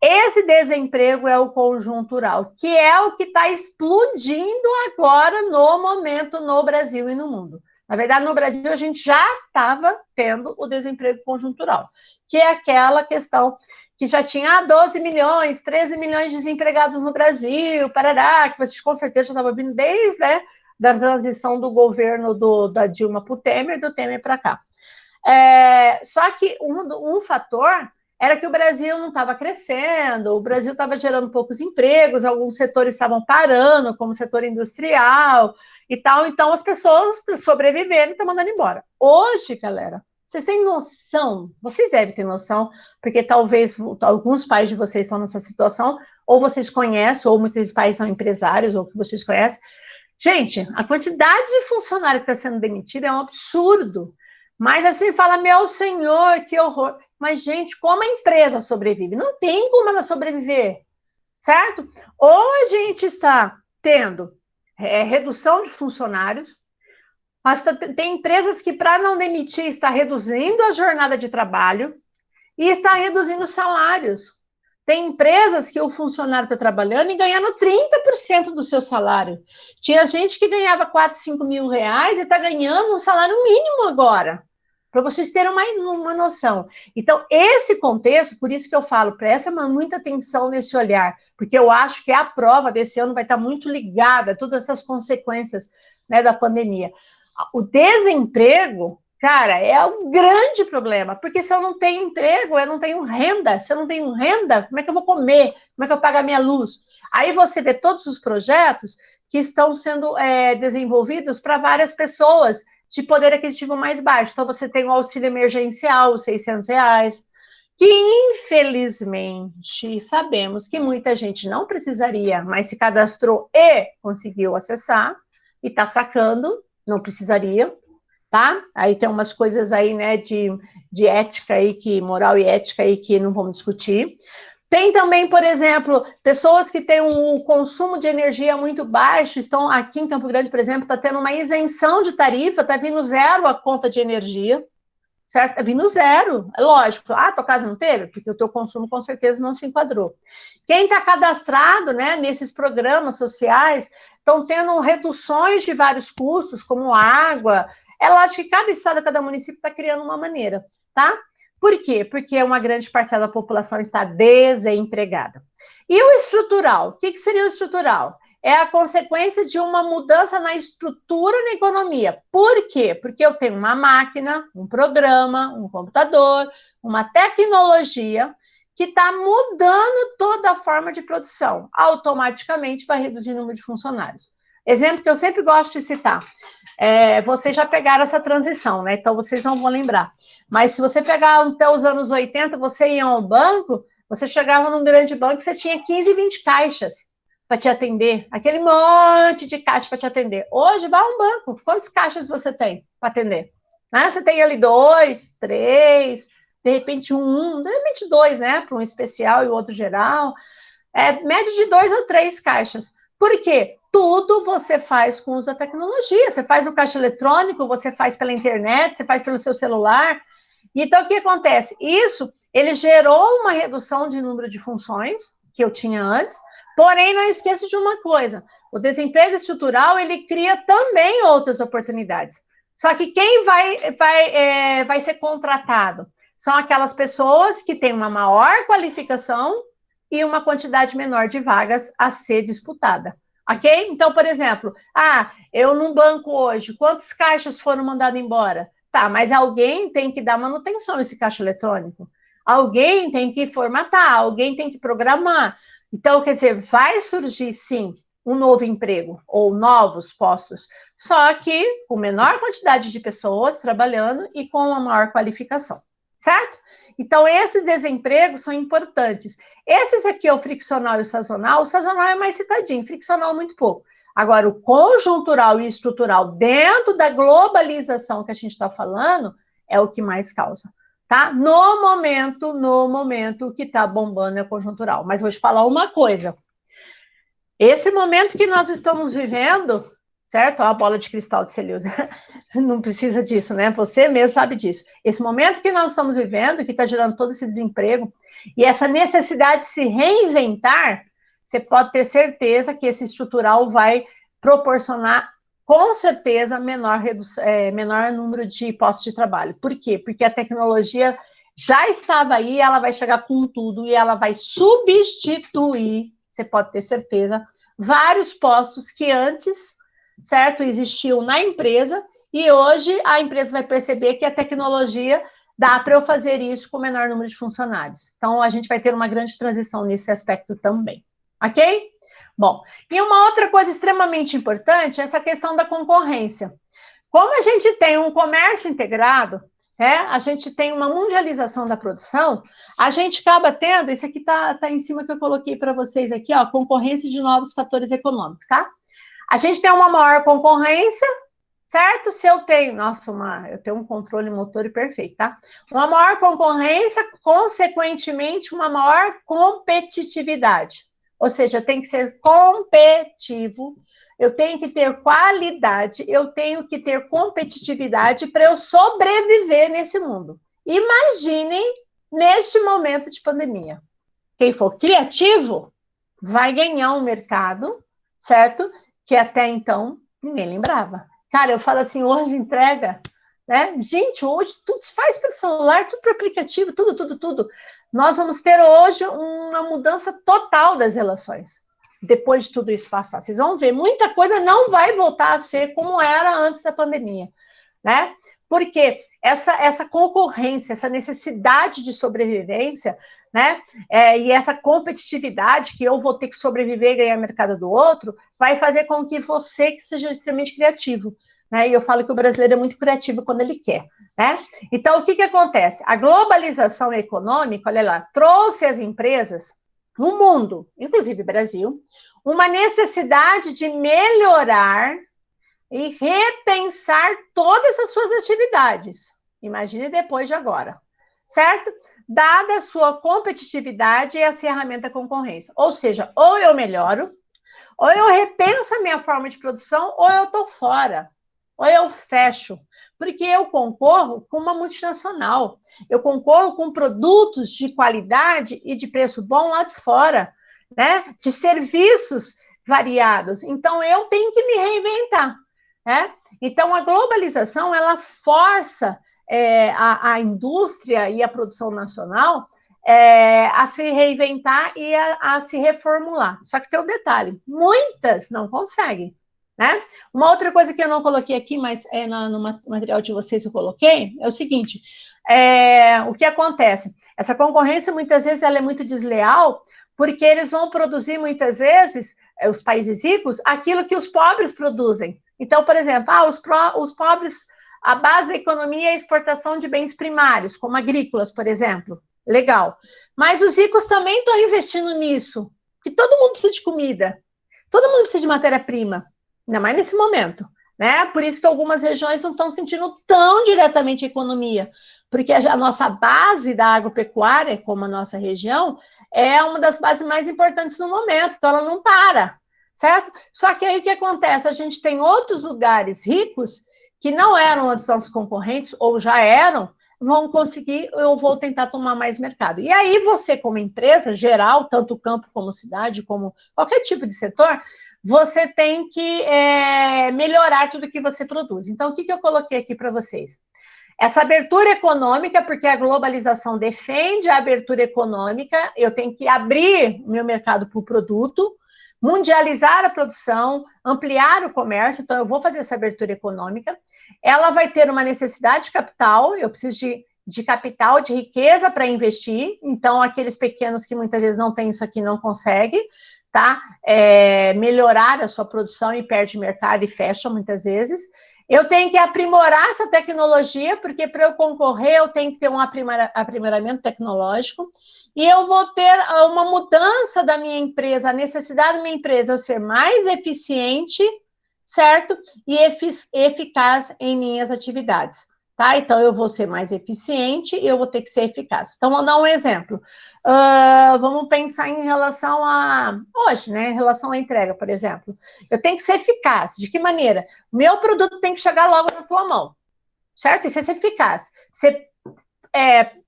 Esse desemprego é o conjuntural, que é o que está explodindo agora no momento no Brasil e no mundo. Na verdade, no Brasil, a gente já estava tendo o desemprego conjuntural, que é aquela questão que já tinha 12 milhões, 13 milhões de desempregados no Brasil, parará, que vocês com certeza já estavam vindo desde da transição do governo da Dilma para o Temer, do Temer para cá. Só que um fator era que o Brasil não estava crescendo, o Brasil estava gerando poucos empregos, alguns setores estavam parando, como o setor industrial e tal, então as pessoas, para sobreviverem, estão mandando embora. Hoje, galera, vocês têm noção, vocês devem ter noção, porque talvez alguns pais de vocês estão nessa situação, ou vocês conhecem, ou muitos pais são empresários, ou que vocês conhecem. Gente, a quantidade de funcionário que está sendo demitido é um absurdo. Mas assim, fala, meu senhor, que horror. Mas, gente, como a empresa sobrevive? Não tem como ela sobreviver, certo? Ou a gente está tendo redução de funcionários, mas tem empresas que, para não demitir, está reduzindo a jornada de trabalho e está reduzindo os salários. Tem empresas que o funcionário está trabalhando e ganhando 30% do seu salário. Tinha gente que ganhava 4, 5 mil reais e está ganhando um salário mínimo agora, para vocês terem uma noção. Então, esse contexto, por isso que eu falo, presta muita atenção nesse olhar, porque eu acho que a prova desse ano vai estar muito ligada a todas essas consequências, né, da pandemia. O desemprego, cara, é um grande problema, porque se eu não tenho emprego, eu não tenho renda. Se eu não tenho renda, como é que eu vou comer? Como é que eu pago a minha luz? Aí você vê todos os projetos que estão sendo desenvolvidos para várias pessoas de poder aquisitivo mais baixo. Então, você tem o auxílio emergencial, os R$600, que infelizmente sabemos que muita gente não precisaria, mas se cadastrou e conseguiu acessar, e está sacando, não precisaria, tá? Aí tem umas coisas aí, né, de ética aí, moral e ética aí que não vamos discutir. Tem também, por exemplo, pessoas que têm um consumo de energia muito baixo, estão aqui em Campo Grande, por exemplo, está tendo uma isenção de tarifa, está vindo zero a conta de energia, certo? Está vindo zero, é lógico. Ah, tua casa não teve? Porque o teu consumo com certeza não se enquadrou. Quem está cadastrado, né, nesses programas sociais, estão tendo reduções de vários custos, como água. É lógico que cada estado, cada município está criando uma maneira, tá? Por quê? Porque uma grande parcela da população está desempregada. E o estrutural? O que seria o estrutural? É a consequência de uma mudança na estrutura na economia. Por quê? Porque eu tenho uma máquina, um programa, um computador, uma tecnologia que está mudando toda a forma de produção. Automaticamente vai reduzir o número de funcionários. Exemplo que eu sempre gosto de citar. Vocês já pegaram essa transição, né? Então, vocês não vão lembrar. Mas se você pegar até os anos 80, você ia ao banco, você chegava num grande banco e você tinha 15, 20 caixas para te atender. Aquele monte de caixa para te atender. Hoje, vai a um banco. Quantas caixas você tem para atender? Né? Você tem ali 2, 3, de repente de repente 2, né? Para um especial e o outro geral. Média de 2 ou 3 caixas. Por quê? Tudo você faz com o uso da tecnologia. Você faz o caixa eletrônico, você faz pela internet, você faz pelo seu celular. Então, o que acontece? Isso, ele gerou uma redução de número de funções que eu tinha antes, porém, não esqueça de uma coisa, o desemprego estrutural, ele cria também outras oportunidades. Só que quem vai ser contratado são aquelas pessoas que têm uma maior qualificação e uma quantidade menor de vagas a ser disputada. Ok? Então, por exemplo, eu num banco hoje, quantas caixas foram mandadas embora? Tá, mas alguém tem que dar manutenção a esse caixa eletrônico. Alguém tem que formatar, alguém tem que programar. Então, quer dizer, vai surgir, sim, um novo emprego ou novos postos, só que com menor quantidade de pessoas trabalhando e com uma maior qualificação, certo? Então, esses desempregos são importantes. Esses aqui é o friccional e o sazonal é mais citadinho, friccional muito pouco. Agora, o conjuntural e estrutural dentro da globalização que a gente está falando é o que mais causa, tá? No momento, o que está bombando é o conjuntural. Mas vou te falar uma coisa. Esse momento que nós estamos vivendo certo? Ó, a bola de cristal que você usa. Não precisa disso, né? Você mesmo sabe disso. Esse momento que nós estamos vivendo, que está gerando todo esse desemprego, e essa necessidade de se reinventar, você pode ter certeza que esse estrutural vai proporcionar, com certeza, menor número de postos de trabalho. Por quê? Porque a tecnologia já estava aí, ela vai chegar com tudo e ela vai substituir, você pode ter certeza, vários postos que antes, certo, existiam na empresa, e hoje a empresa vai perceber que a tecnologia dá para eu fazer isso com o menor número de funcionários. Então, a gente vai ter uma grande transição nesse aspecto também. Ok? Bom, e uma outra coisa extremamente importante é essa questão da concorrência. Como a gente tem um comércio integrado, a gente tem uma mundialização da produção, a gente acaba tendo, esse aqui tá em cima que eu coloquei para vocês aqui, ó, concorrência de novos fatores econômicos, tá? A gente tem uma maior concorrência, certo? Se eu tenho, nossa, eu tenho um controle motor perfeito, tá? Uma maior concorrência, consequentemente, uma maior competitividade. Ou seja, eu tenho que ser competitivo, eu tenho que ter qualidade, eu tenho que ter competitividade para eu sobreviver nesse mundo. Imaginem neste momento de pandemia. Quem for criativo vai ganhar um mercado, certo? Que até então ninguém lembrava. Cara, eu falo assim, hoje entrega, né? Gente, hoje tudo se faz pelo celular, tudo por aplicativo, tudo. Nós vamos ter hoje uma mudança total das relações, depois de tudo isso passar. Vocês vão ver, muita coisa não vai voltar a ser como era antes da pandemia, né? Porque essa concorrência, essa necessidade de sobrevivência, né? E essa competitividade que eu vou ter que sobreviver e ganhar mercado do outro, vai fazer com que você que seja extremamente criativo. Né? E eu falo que o brasileiro é muito criativo quando ele quer. Né? Então, o que acontece? A globalização econômica, olha lá, trouxe às empresas no mundo, inclusive Brasil, uma necessidade de melhorar e repensar todas as suas atividades. Imagine depois de agora, certo? Dada a sua competitividade e a ferramenta concorrência. Ou seja, ou eu melhoro, ou eu repenso a minha forma de produção, ou eu estou fora, ou eu fecho. Porque eu concorro com uma multinacional, eu concorro com produtos de qualidade e de preço bom lá de fora, né? De serviços variados. Então, eu tenho que me reinventar. Né? Então, a globalização, ela força a indústria e a produção nacional a se reinventar e a se reformular. Só que tem um detalhe, muitas não conseguem. Né? Uma outra coisa que eu não coloquei aqui, mas no material de vocês eu coloquei, é o seguinte, o que acontece? Essa concorrência, muitas vezes, ela é muito desleal, porque eles vão produzir, muitas vezes, os países ricos, aquilo que os pobres produzem. Então, por exemplo, os pobres, a base da economia é a exportação de bens primários, como agrícolas, por exemplo. Legal. Mas os ricos também estão investindo nisso, porque todo mundo precisa de comida, todo mundo precisa de matéria-prima, ainda mais nesse momento. Né? Por isso que algumas regiões não estão sentindo tão diretamente a economia, porque a nossa base da agropecuária, como a nossa região, é uma das bases mais importantes no momento, então ela não para. Certo? Só que aí o que acontece? A gente tem outros lugares ricos que não eram antes nossos concorrentes, ou já eram, vão conseguir, eu vou tentar tomar mais mercado. E aí você, como empresa geral, tanto campo como cidade, como qualquer tipo de setor, você tem que melhorar tudo que você produz. Então, o que eu coloquei aqui para vocês? Essa abertura econômica, porque a globalização defende a abertura econômica, eu tenho que abrir meu mercado para o produto, mundializar a produção, ampliar o comércio, então eu vou fazer essa abertura econômica. Ela vai ter uma necessidade de capital, eu preciso de capital, de riqueza para investir, então aqueles pequenos que muitas vezes não têm isso aqui não conseguem, tá? Melhorar a sua produção e perde mercado e fecha muitas vezes. Eu tenho que aprimorar essa tecnologia, porque para eu concorrer eu tenho que ter um aprimoramento tecnológico, e eu vou ter uma mudança da minha empresa, a necessidade da minha empresa eu ser mais eficiente, certo? E eficaz em minhas atividades. tá? Então, eu vou ser mais eficiente e eu vou ter que ser eficaz. Então, vou dar um exemplo. Vamos pensar em relação a... Hoje, né? Em relação à entrega, por exemplo. Eu tenho que ser eficaz. De que maneira? Meu produto tem que chegar logo na tua mão, certo? Isso é ser eficaz. Você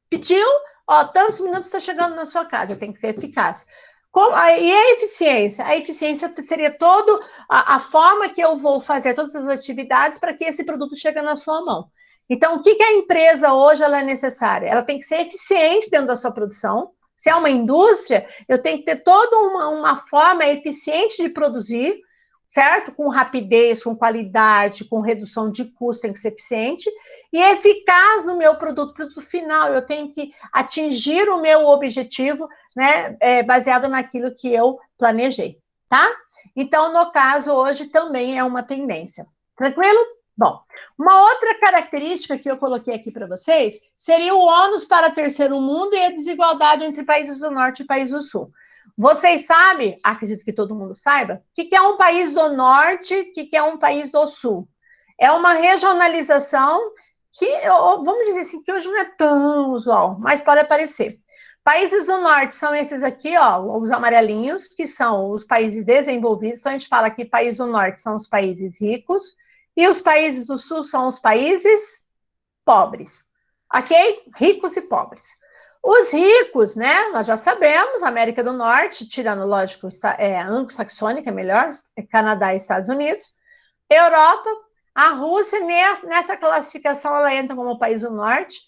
pediu, ó, tantos minutos está chegando na sua casa, eu tenho que ser eficaz. E a eficiência? A eficiência seria toda a forma que eu vou fazer todas as atividades para que esse produto chegue na sua mão. Então, o que a empresa hoje ela é necessária? Ela tem que ser eficiente dentro da sua produção. Se é uma indústria, eu tenho que ter toda uma forma eficiente de produzir, certo? Com rapidez, com qualidade, com redução de custo, tem que ser eficiente. E eficaz no meu produto final. Eu tenho que atingir o meu objetivo, né, baseado naquilo que eu planejei, tá? Então, no caso, hoje também é uma tendência. Tranquilo? Bom, uma outra característica que eu coloquei aqui para vocês seria o ônus para terceiro mundo e a desigualdade entre países do Norte e países do Sul. Vocês sabem, acredito que todo mundo saiba, o que é um país do Norte e o que é um país do Sul. É uma regionalização que, vamos dizer assim, que hoje não é tão usual, mas pode aparecer. Países do Norte são esses aqui, ó, os amarelinhos, que são os países desenvolvidos. Então, a gente fala que países do Norte são os países ricos e os países do Sul são os países pobres, ok? Ricos e pobres. Os ricos, né, nós já sabemos, América do Norte, tirando, lógico, anglo-saxônica, melhor, Canadá e Estados Unidos, Europa, a Rússia, nessa classificação, ela entra como país do Norte,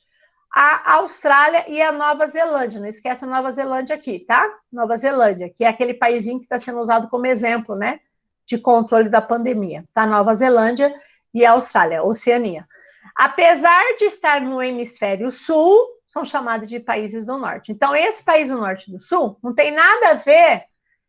a Austrália e a Nova Zelândia. Não esquece a Nova Zelândia aqui, tá? Nova Zelândia, que é aquele paísinho que está sendo usado como exemplo, né? De controle da pandemia. Tá? Nova Zelândia e a Austrália, Oceania. Apesar de estar no hemisfério sul, são chamados de países do norte. Então, esse país do norte e do sul não tem nada a ver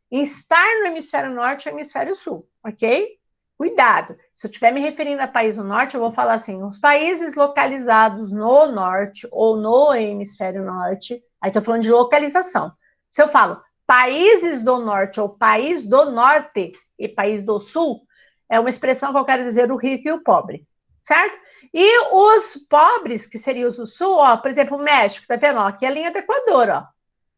em estar no hemisfério norte ou hemisfério sul, ok? Cuidado, se eu estiver me referindo a país do norte, eu vou falar assim, os países localizados no norte ou no hemisfério norte, aí estou falando de localização. Se eu falo países do norte ou país do norte e país do sul, é uma expressão que eu quero dizer o rico e o pobre, certo? E os pobres, que seriam os do sul, ó, por exemplo, o México, tá vendo? Ó, aqui é a linha do Equador, ó,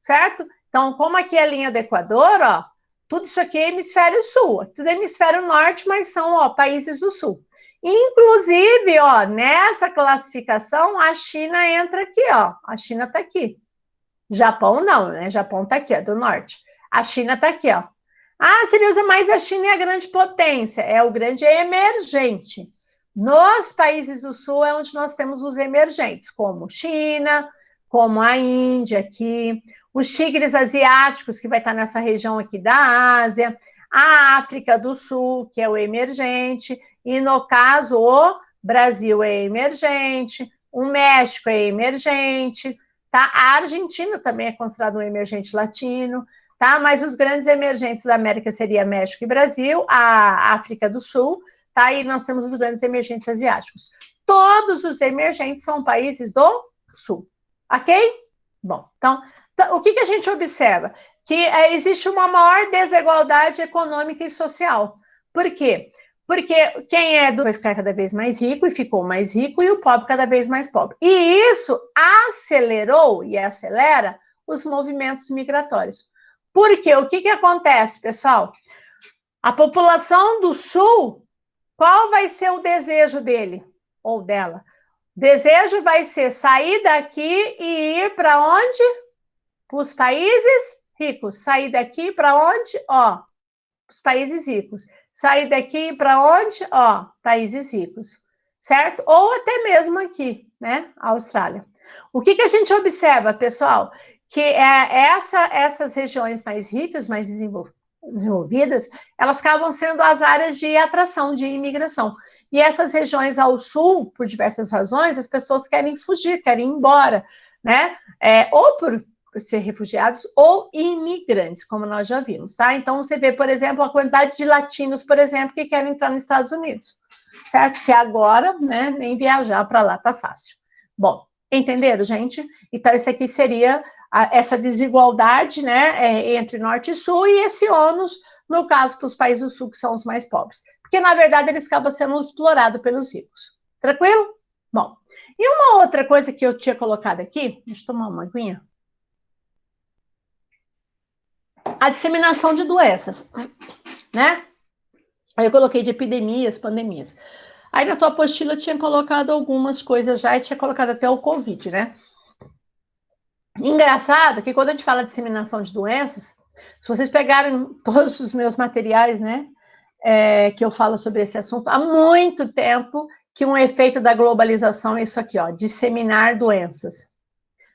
certo? Então, como aqui é a linha do Equador, ó, tudo isso aqui é hemisfério sul, tudo é hemisfério norte, mas são, ó, países do sul. Inclusive, ó, nessa classificação, a China entra aqui, ó, a China tá aqui. Japão não, né? Japão tá aqui, ó, do norte. A China tá aqui, ó. Ah, seria usa mais a China é a grande potência, é o grande emergente. Nos países do sul é onde nós temos os emergentes, como China, como a Índia aqui, os tigres asiáticos, que vai estar nessa região aqui da Ásia, a África do Sul, que é o emergente, e no caso o Brasil é emergente, o México é emergente, tá? A Argentina também é considerado um emergente latino, tá? Mas os grandes emergentes da América seria México e Brasil, a África do Sul, tá? E nós temos os grandes emergentes asiáticos. Todos os emergentes são países do Sul, ok? Bom, então, o que a gente observa? Que existe uma maior desigualdade econômica e social. Por quê? Porque quem é do vai ficar cada vez mais rico e ficou mais rico e o pobre cada vez mais pobre. E isso acelerou e acelera os movimentos migratórios. Por quê? O que acontece, pessoal? A população do Sul, qual vai ser o desejo dele ou dela? O desejo vai ser sair daqui e ir para onde? Para os países ricos. Sair daqui para onde? Ó, os países ricos. Sair daqui para onde? Ó, países ricos. Certo? Ou até mesmo aqui, né? A Austrália. O que a gente observa, pessoal? Que essas regiões mais ricas, mais desenvolvidas, elas acabam sendo as áreas de atração, de imigração. E essas regiões ao sul, por diversas razões, as pessoas querem fugir, querem ir embora, né? Ou por ser refugiados ou imigrantes, como nós já vimos, tá? Então, você vê, por exemplo, a quantidade de latinos, por exemplo, que querem entrar nos Estados Unidos, certo? Que agora, né, nem viajar para lá tá fácil. Bom, entenderam, gente? Então, isso aqui seria essa desigualdade, né, entre norte e sul, e esse ônus, no caso, para os países do sul, que são os mais pobres. Porque, na verdade, eles acabam sendo explorados pelos ricos. Tranquilo? Bom, e uma outra coisa que eu tinha colocado aqui, deixa eu tomar uma aguinha. A disseminação de doenças, né? Aí eu coloquei de epidemias, pandemias. Aí na tua apostila eu tinha colocado algumas coisas já, e tinha colocado até o Covid, né? Engraçado que quando a gente fala de disseminação de doenças, se vocês pegarem todos os meus materiais, né, que eu falo sobre esse assunto, há muito tempo que um efeito da globalização é isso aqui, ó, disseminar doenças.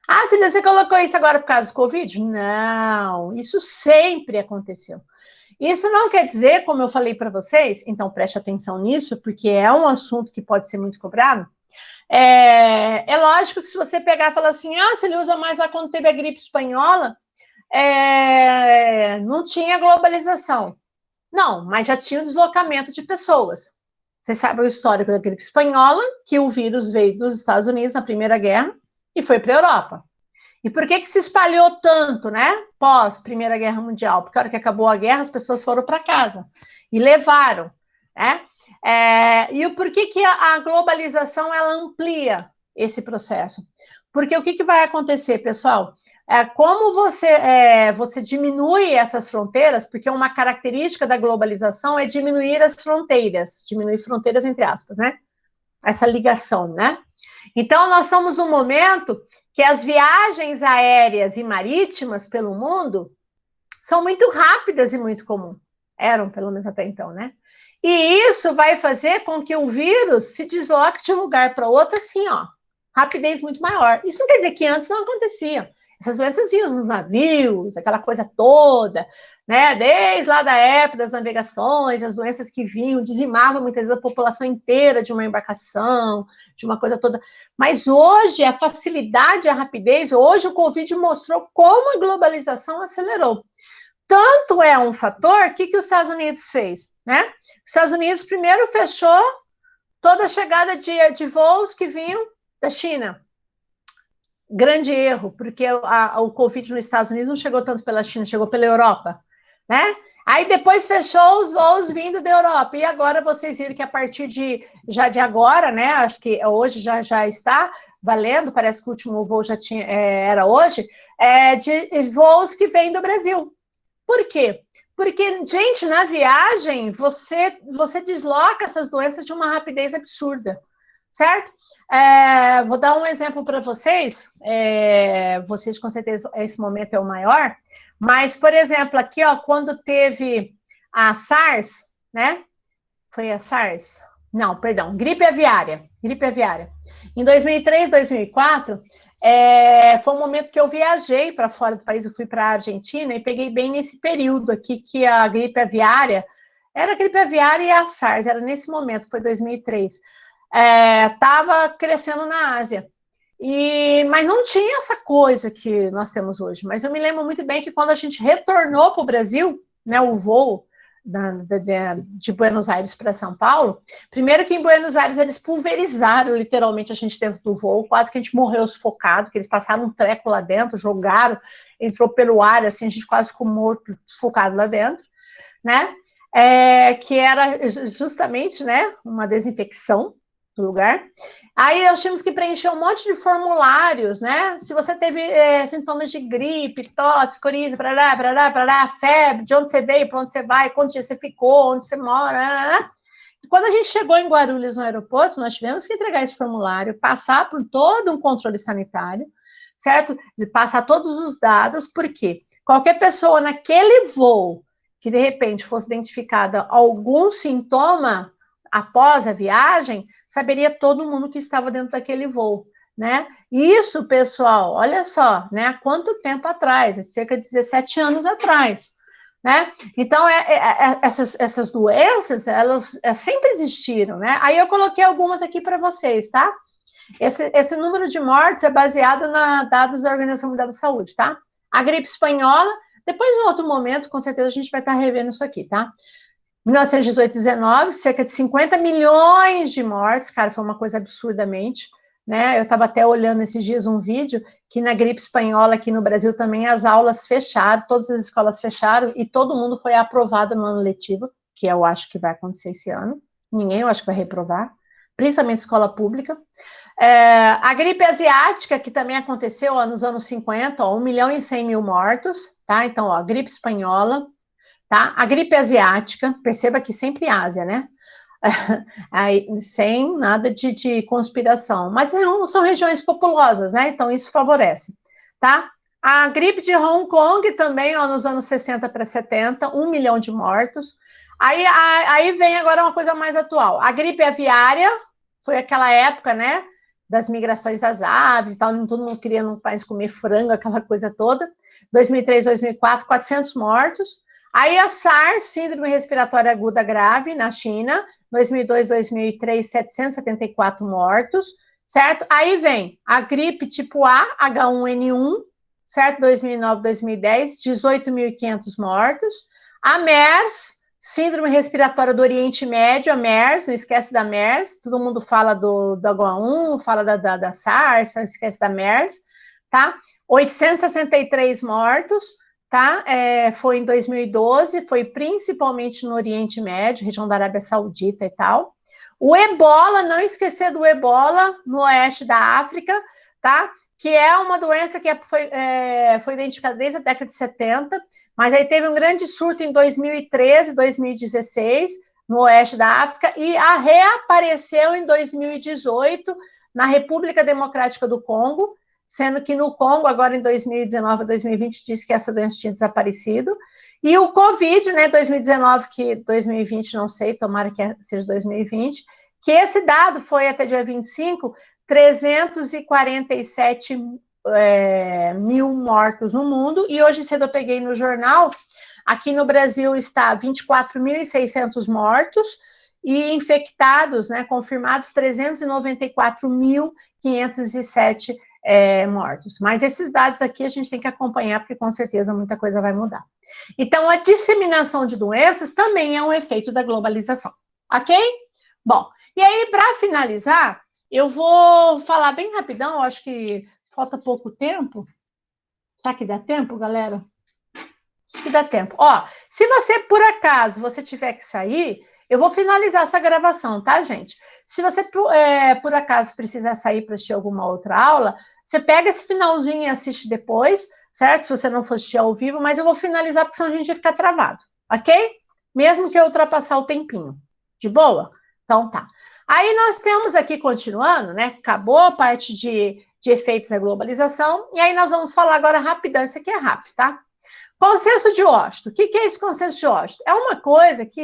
Ah, Cida, você colocou isso agora por causa do Covid? Não, isso sempre aconteceu. Isso não quer dizer, como eu falei para vocês, então preste atenção nisso, porque é um assunto que pode ser muito cobrado. É lógico que se você pegar e falar assim, ah, se ele usa mais lá quando teve a gripe espanhola, não tinha globalização. Não, mas já tinha o deslocamento de pessoas. Você sabe o histórico da gripe espanhola, que o vírus veio dos Estados Unidos na Primeira Guerra e foi para a Europa. E por que se espalhou tanto, né? Pós Primeira Guerra Mundial? Porque a hora que acabou a guerra, as pessoas foram para casa e levaram, né? E o porquê que a globalização ela amplia esse processo? Porque o que vai acontecer, pessoal? Como você diminui essas fronteiras, porque uma característica da globalização é diminuir as fronteiras, diminuir fronteiras entre aspas, né? Essa ligação, né? Então, nós estamos num momento que as viagens aéreas e marítimas pelo mundo são muito rápidas e muito comuns. Eram, pelo menos até então, né? E isso vai fazer com que o vírus se desloque de um lugar para outro assim, ó, rapidez muito maior. Isso não quer dizer que antes não acontecia. Essas doenças iam nos navios, aquela coisa toda, né? Desde lá da época das navegações, as doenças que vinham, dizimavam muitas vezes a população inteira de uma embarcação, de uma coisa toda. Mas hoje, a facilidade, a rapidez, hoje o Covid mostrou como a globalização acelerou. Tanto é um fator, o que os Estados Unidos fez, né? Os Estados Unidos primeiro fechou toda a chegada de voos que vinham da China. Grande erro, porque o Covid nos Estados Unidos não chegou tanto pela China, chegou pela Europa, né? Aí depois fechou os voos vindo da Europa. E agora vocês viram que a partir de agora, né? Acho que hoje já está valendo, parece que o último voo já tinha, era hoje, de voos que vêm do Brasil. Por quê? Porque, gente, na viagem, você desloca essas doenças de uma rapidez absurda, certo? Vou dar um exemplo para vocês. Vocês, com certeza, esse momento é o maior. Mas, por exemplo, aqui, ó, quando teve a SARS, né? Foi a SARS? Não, perdão, gripe aviária. Gripe aviária. Em 2003, 2004... foi um momento que eu viajei para fora do país, eu fui para a Argentina e peguei bem nesse período aqui que a gripe aviária, era a gripe aviária e a SARS, era nesse momento, foi 2003, estava crescendo na Ásia, mas não tinha essa coisa que nós temos hoje, mas eu me lembro muito bem que quando a gente retornou para o Brasil, né, o voo de Buenos Aires para São Paulo, primeiro que em Buenos Aires eles pulverizaram literalmente a gente dentro do voo, quase que a gente morreu sufocado, que eles passaram um treco lá dentro, jogaram, entrou pelo ar, assim, a gente quase ficou morto, sufocado lá dentro, né? Que era justamente, né, uma desinfecção do lugar. Aí nós tínhamos que preencher um monte de formulários, né? Se você teve sintomas de gripe, tosse, coriza, parará, febre, de onde você veio, para onde você vai, quantos dias você ficou, onde você mora. Quando a gente chegou em Guarulhos, no aeroporto, nós tivemos que entregar esse formulário, passar por todo um controle sanitário, certo? Passar todos os dados, porque qualquer pessoa naquele voo que, de repente, fosse identificada algum sintoma após a viagem, saberia todo mundo que estava dentro daquele voo, né? Isso, pessoal, olha só, né? Há quanto tempo atrás? Cerca de 17 anos atrás, né? Então, essas doenças, elas sempre existiram, né? Aí eu coloquei algumas aqui para vocês, tá? Esse número de mortes é baseado na dados da Organização Mundial da Saúde, tá? A gripe espanhola, depois, em outro momento, com certeza a gente vai estar revendo isso aqui, tá? 1918 e 19, cerca de 50 milhões de mortes, cara, foi uma coisa absurdamente, né? Eu estava até olhando esses dias um vídeo que na gripe espanhola aqui no Brasil também as aulas fecharam, todas as escolas fecharam e todo mundo foi aprovado no ano letivo, que eu acho que vai acontecer esse ano. Ninguém eu acho que vai reprovar, principalmente escola pública. A gripe asiática, que também aconteceu nos anos 50, 1.100.000 mortos, tá? Então, a gripe espanhola, tá? A gripe asiática, perceba que sempre Ásia, né? Aí, sem nada de conspiração, mas são regiões populosas, né? Então, isso favorece, tá? A gripe de Hong Kong também, nos anos 60 para 70, 1 milhão de mortos. Aí vem agora uma coisa mais atual. A gripe aviária, foi aquela época, né? Das migrações das aves e tal, todo mundo queria no país comer frango, aquela coisa toda. 2003, 2004, 400 mortos. Aí a SARS, síndrome respiratória aguda grave, na China, 2002, 2003, 774 mortos, certo? Aí vem a gripe tipo A, H1N1, certo? 2009, 2010, 18.500 mortos. A MERS, síndrome respiratória do Oriente Médio, a MERS, não esquece da MERS, todo mundo fala do H1, fala da SARS, não esquece da MERS, tá? 863 mortos, tá? Foi em 2012, foi principalmente no Oriente Médio, região da Arábia Saudita e tal. O Ebola, não esquecer do Ebola, no oeste da África, tá? Que é uma doença que foi identificada desde a década de 70, mas aí teve um grande surto em 2013, 2016, no oeste da África, e reapareceu em 2018 na República Democrática do Congo, sendo que no Congo, agora em 2019 a 2020, disse que essa doença tinha desaparecido. E o Covid, né, 2019, que 2020, não sei, tomara que seja 2020, que esse dado foi até dia 25, 347 mil mortos no mundo, e hoje cedo eu peguei no jornal, aqui no Brasil está 24.600 mortos, e infectados, né, confirmados, 394.507 mortos. Mas esses dados aqui a gente tem que acompanhar, porque com certeza muita coisa vai mudar. Então, a disseminação de doenças também é um efeito da globalização, ok? Bom, e aí, para finalizar, eu vou falar bem rapidão, eu acho que falta pouco tempo. Será que dá tempo, galera? Acho que dá tempo. Ó, se você, por acaso, você tiver que sair, eu vou finalizar essa gravação, tá, gente? Se você, por acaso, precisar sair para assistir alguma outra aula, você pega esse finalzinho e assiste depois, certo? Se você não for assistir ao vivo, mas eu vou finalizar, porque senão a gente vai ficar travado, ok? Mesmo que eu ultrapassar o tempinho. De boa? Então, tá. Aí nós temos aqui, continuando, né? Acabou a parte de efeitos da globalização, e aí nós vamos falar agora rapidão, isso aqui é rápido, tá? Consenso de Washington. O que é esse consenso de Washington? É uma coisa que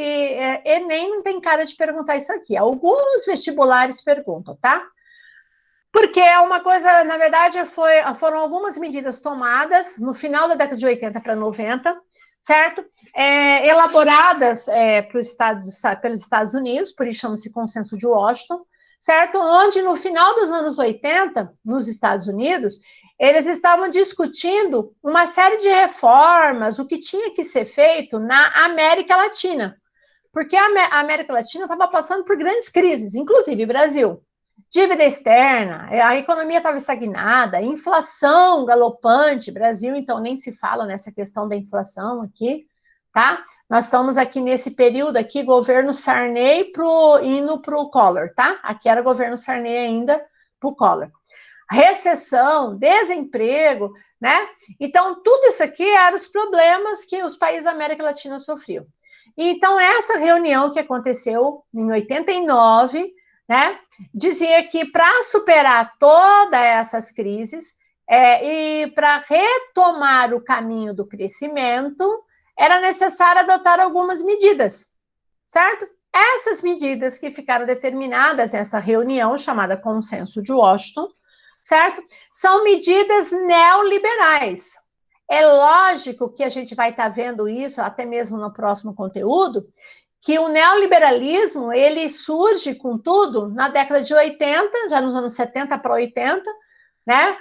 Enem não tem cara de perguntar isso aqui. Alguns vestibulares perguntam, tá? Porque é uma coisa, na verdade, foram algumas medidas tomadas no final da década de 80 para 90, certo? Elaboradas pelos Estados Unidos, por isso chama-se Consenso de Washington, certo? Onde no final dos anos 80, nos Estados Unidos, eles estavam discutindo uma série de reformas, o que tinha que ser feito na América Latina, porque a América Latina estava passando por grandes crises, inclusive o Brasil. Dívida externa, a economia estava estagnada, inflação galopante, Brasil, então, nem se fala nessa questão da inflação aqui, tá? Nós estamos aqui nesse período aqui, governo Sarney indo para o Collor, tá? Aqui era governo Sarney ainda para o Collor. Recessão, desemprego, né? Então, tudo isso aqui eram os problemas que os países da América Latina sofriam. Então, essa reunião que aconteceu em 89, né, dizia que para superar todas essas crises e para retomar o caminho do crescimento, era necessário adotar algumas medidas, certo? Essas medidas que ficaram determinadas nesta reunião, chamada Consenso de Washington, certo? São medidas neoliberais. É lógico que a gente vai estar vendo isso, até mesmo no próximo conteúdo, que o neoliberalismo, ele surge com tudo na década de 80, já nos anos 70 para 80, né?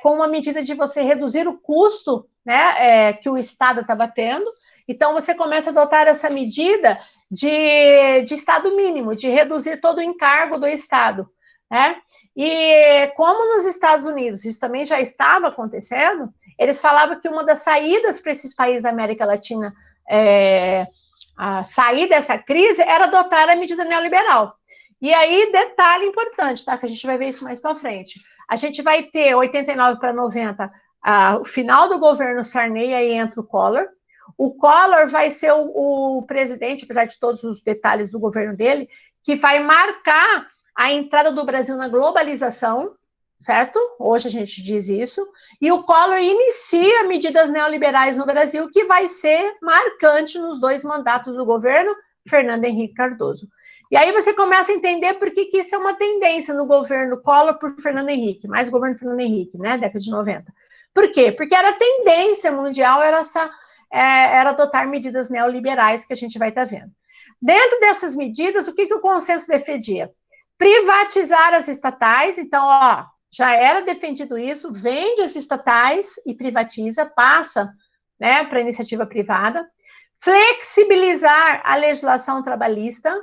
Com uma medida de você reduzir o custo, né, que o Estado estava tendo. Então, você começa a adotar essa medida de Estado mínimo, de reduzir todo o encargo do Estado, né? E como nos Estados Unidos isso também já estava acontecendo, eles falavam que uma das saídas para esses países da América Latina a sair dessa crise era adotar a medida neoliberal. E aí, detalhe importante, tá? Que a gente vai ver isso mais para frente. A gente vai ter 89 para 90, o final do governo Sarney, aí entra o Collor. O Collor vai ser o presidente, apesar de todos os detalhes do governo dele, que vai marcar a entrada do Brasil na globalização, certo? Hoje a gente diz isso. E o Collor inicia medidas neoliberais no Brasil, que vai ser marcante nos 2 mandatos do governo Fernando Henrique Cardoso. E aí você começa a entender por que isso é uma tendência no governo Collor por Fernando Henrique, mais o governo Fernando Henrique, né, década de 90. Por quê? Porque era tendência mundial, era adotar medidas neoliberais que a gente vai estar vendo. Dentro dessas medidas, o que o consenso defendia? Privatizar as estatais, então, já era defendido isso, vende as estatais e privatiza, passa, né, para a iniciativa privada. Flexibilizar a legislação trabalhista,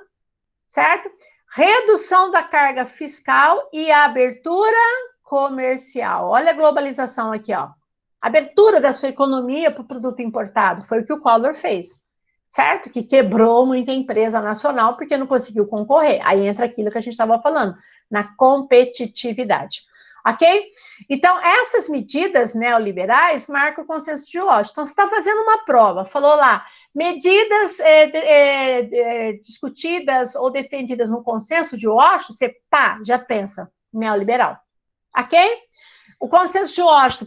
certo? Redução da carga fiscal e a abertura comercial. Olha a globalização aqui, ó. Abertura da sua economia para o produto importado. Foi o que o Collor fez, certo? Que quebrou muita empresa nacional porque não conseguiu concorrer. Aí entra aquilo que a gente estava falando, na competitividade. Ok? Então, essas medidas neoliberais marcam o consenso de Washington. Então, você está fazendo uma prova, falou lá, medidas discutidas ou defendidas no consenso de Washington, você, já pensa, neoliberal. Ok? O consenso de Washington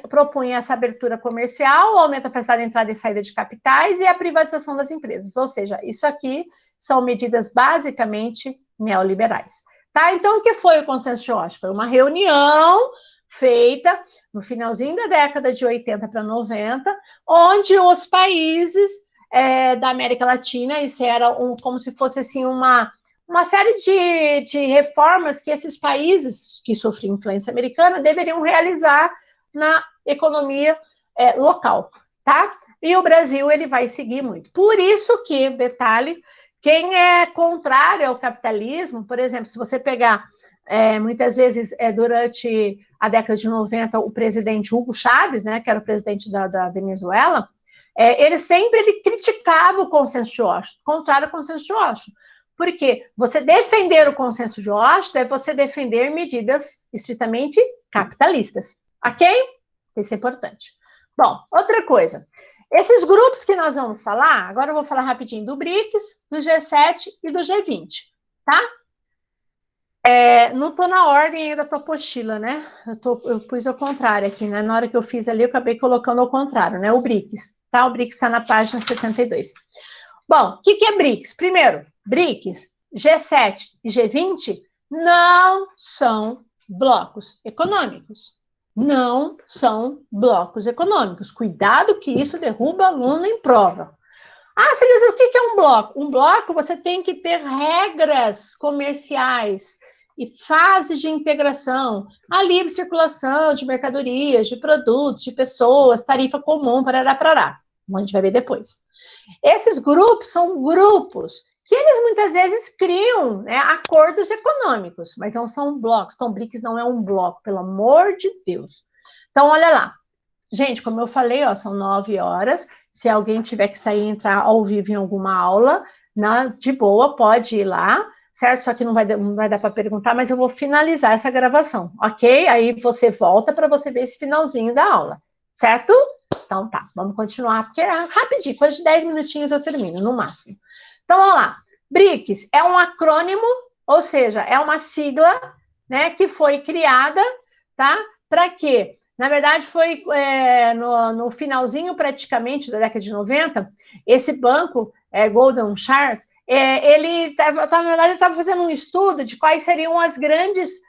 propunha essa abertura comercial, o aumento da facilidade de entrada e saída de capitais e a privatização das empresas. Ou seja, isso aqui são medidas basicamente neoliberais. Tá? Então, o que foi o consenso de Washington? Foi uma reunião feita no finalzinho da década de 80 para 90, onde os países da América Latina, isso era como se fosse assim uma série de reformas que esses países que sofriam influência americana deveriam realizar na economia local, tá? E o Brasil, ele vai seguir muito. Por isso que, detalhe, quem é contrário ao capitalismo, por exemplo, se você pegar, muitas vezes, durante a década de 90, o presidente Hugo Chávez, né, que era o presidente da Venezuela, ele criticava o consenso de Washington, contrário ao consenso de Washington. Porque você defender o consenso de Washington é você defender medidas estritamente capitalistas, ok? Isso é importante. Bom, outra coisa. Esses grupos que nós vamos falar, agora eu vou falar rapidinho do BRICS, do G7 e do G20, tá? Não estou na ordem aí da tua apostila, né? Eu pus ao contrário aqui, né? Na hora que eu fiz ali, eu acabei colocando ao contrário, né? O BRICS, tá? O BRICS está na página 62. Bom, o que é BRICS? Primeiro, BRICS, G7 e G20 não são blocos econômicos. Não são blocos econômicos. Cuidado que isso derruba aluno em prova. Celisa, o que é um bloco? Um bloco, você tem que ter regras comerciais e fases de integração, a livre circulação de mercadorias, de produtos, de pessoas, tarifa comum, parará. A gente vai ver depois. Esses grupos são grupos que eles muitas vezes criam, né, acordos econômicos, mas não são blocos. Então, BRICS não é um bloco, pelo amor de Deus. Então, olha lá. Gente, como eu falei, são 9 horas. Se alguém tiver que sair e entrar ao vivo em alguma aula, de boa, pode ir lá, certo? Só que não vai dar para perguntar, mas eu vou finalizar essa gravação, ok? Aí você volta para você ver esse finalzinho da aula, certo? Então tá, vamos continuar, porque é rapidinho, coisa de 10 minutinhos eu termino, no máximo. Então, vamos lá. BRICS é um acrônimo, ou seja, é uma sigla, né, que foi criada, tá? Para quê? Na verdade, foi no finalzinho, praticamente, da década de 90, esse banco, Goldman Sachs, ele estava fazendo um estudo de quais seriam as grandes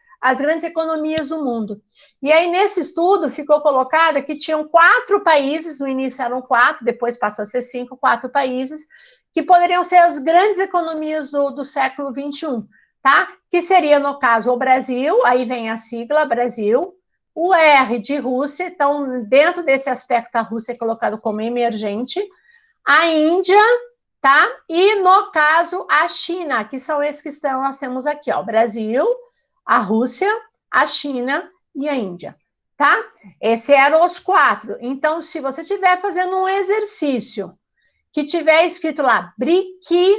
economias do mundo. E aí, nesse estudo, ficou colocado que tinham 4 países, no início eram 4, depois passou a ser 5, 4 países, que poderiam ser as grandes economias do século XXI, tá? Que seria, no caso, o Brasil, aí vem a sigla Brasil, o R de Rússia, então, dentro desse aspecto, a Rússia é colocada como emergente, a Índia, tá? E, no caso, a China, que são esses que nós temos aqui, ó, Brasil, a Rússia, a China e a Índia, tá? Esses eram os 4. Então, se você estiver fazendo um exercício que tiver escrito lá, BRIC,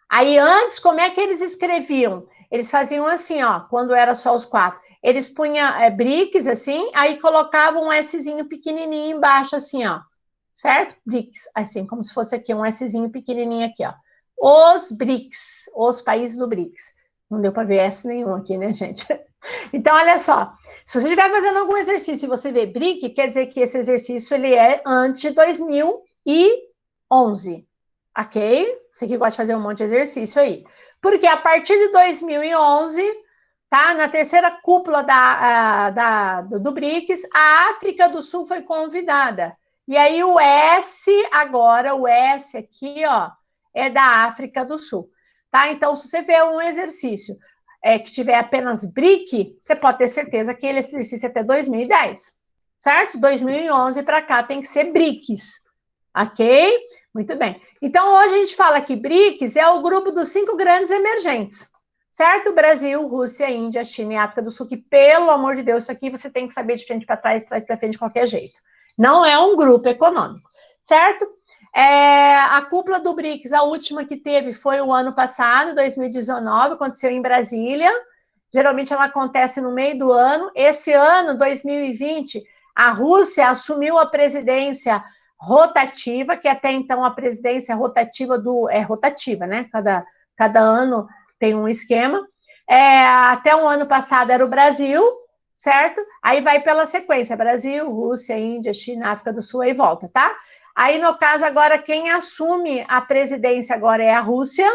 Aí antes, como é que eles escreviam? Eles faziam assim, ó, quando era só os 4. Eles punham BRICS, assim, aí colocavam um Szinho pequenininho embaixo, assim, ó. Certo? BRICS, assim, como se fosse aqui um Szinho pequenininho aqui, ó. Os BRICS, os países do BRICS. Não deu para ver S nenhum aqui, né, gente? Então, olha só. Se você estiver fazendo algum exercício e você vê BRIC, quer dizer que esse exercício ele é antes de 2011. Ok? Você que gosta de fazer um monte de exercício aí. Porque a partir de 2011, tá? Na terceira cúpula do BRICS, a África do Sul foi convidada. E aí o S agora, o S aqui, ó, é da África do Sul. Tá? Então, se você vê um exercício que tiver apenas BRIC, você pode ter certeza que ele exercício é até 2010. Certo? 2011 para cá tem que ser BRICS. Ok? Muito bem. Então, hoje a gente fala que BRICS é o grupo dos 5 grandes emergentes. Certo? Brasil, Rússia, Índia, China e África do Sul, que, pelo amor de Deus, isso aqui você tem que saber de frente para trás, trás para frente de qualquer jeito. Não é um grupo econômico. Certo? A cúpula do BRICS, a última que teve foi o ano passado, 2019, aconteceu em Brasília. Geralmente ela acontece no meio do ano. Esse ano, 2020, a Rússia assumiu a presidência rotativa, que até então a presidência rotativa é rotativa, né? Cada ano tem um esquema. Até o ano passado era o Brasil, certo? Aí vai pela sequência: Brasil, Rússia, Índia, China, África do Sul, aí volta, tá? Aí, no caso, agora, quem assume a presidência agora é a Rússia,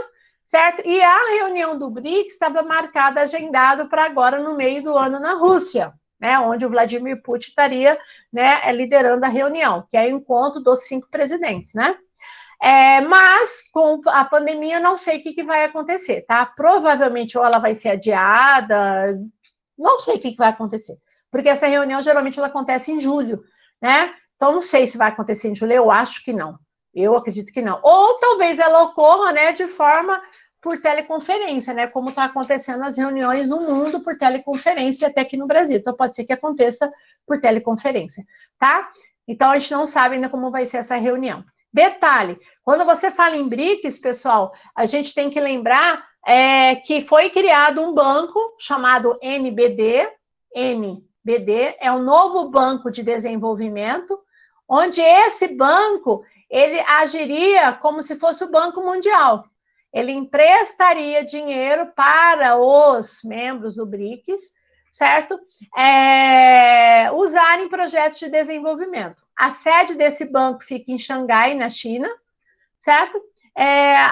certo? E a reunião do BRICS estava marcada, agendado para agora, no meio do ano, na Rússia, né? Onde o Vladimir Putin estaria, né, liderando a reunião, que é o encontro dos 5 presidentes, né? Mas, com a pandemia, não sei o que vai acontecer, tá? Provavelmente, ou ela vai ser adiada, não sei o que vai acontecer, porque essa reunião, geralmente, ela acontece em julho, né? Então, não sei se vai acontecer em julho, eu acho que não. Eu acredito que não. Ou talvez ela ocorra, né, de forma por teleconferência, né, como está acontecendo as reuniões no mundo por teleconferência, até aqui no Brasil. Então, pode ser que aconteça por teleconferência, tá? Então, a gente não sabe ainda como vai ser essa reunião. Detalhe, quando você fala em BRICS, pessoal, a gente tem que lembrar que foi criado um banco chamado NBD. NBD é um novo banco de desenvolvimento, onde esse banco, ele agiria como se fosse o Banco Mundial. Ele emprestaria dinheiro para os membros do BRICS, certo? Usarem projetos de desenvolvimento. A sede desse banco fica em Xangai, na China, certo?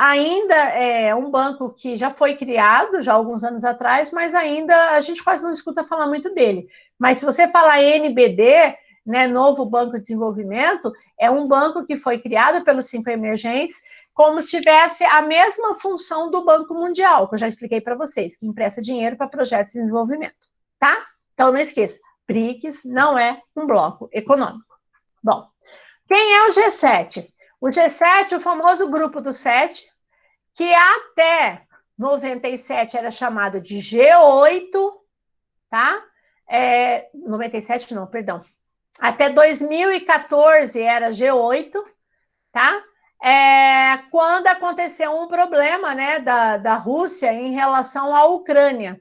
Ainda é um banco que já foi criado, já há alguns anos atrás, mas ainda a gente quase não escuta falar muito dele. Mas se você falar NBD, né, Novo Banco de Desenvolvimento, é um banco que foi criado pelos 5 emergentes, como se tivesse a mesma função do Banco Mundial, que eu já expliquei para vocês, que empresta dinheiro para projetos de desenvolvimento, tá? Então, não esqueça, BRICS não é um bloco econômico. Bom, quem é o G7? O G7, o famoso grupo dos 7, que até 97 era chamado de G8, tá? 97 não, perdão. Até 2014 era G8, tá? Quando aconteceu um problema, né, da Rússia em relação à Ucrânia,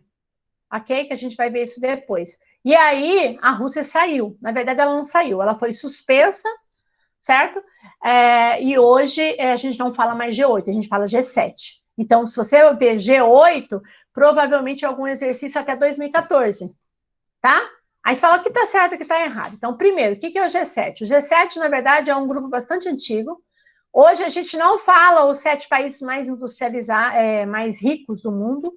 ok? Que a gente vai ver isso depois. E aí a Rússia saiu. Na verdade, ela não saiu, ela foi suspensa, certo? E hoje a gente não fala mais G8, a gente fala G7. Então, se você ver G8, provavelmente algum exercício até 2014, tá? Aí fala o que está certo e o que está errado. Então, primeiro, o que é o G7? O G7, na verdade, é um grupo bastante antigo. Hoje a gente não fala os 7 países mais industrializados, mais ricos do mundo,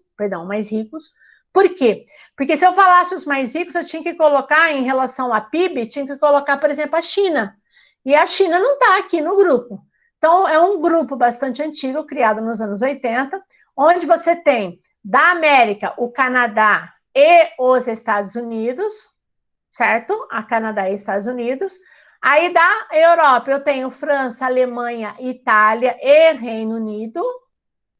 mais ricos. Por quê? Porque se eu falasse os mais ricos, eu tinha que colocar, em relação a PIB, tinha que colocar, por exemplo, a China. E a China não está aqui no grupo. Então, é um grupo bastante antigo, criado nos anos 80, onde você tem, da América, o Canadá e os Estados Unidos, certo? A Canadá e Estados Unidos. Aí, da Europa, eu tenho França, Alemanha, Itália e Reino Unido,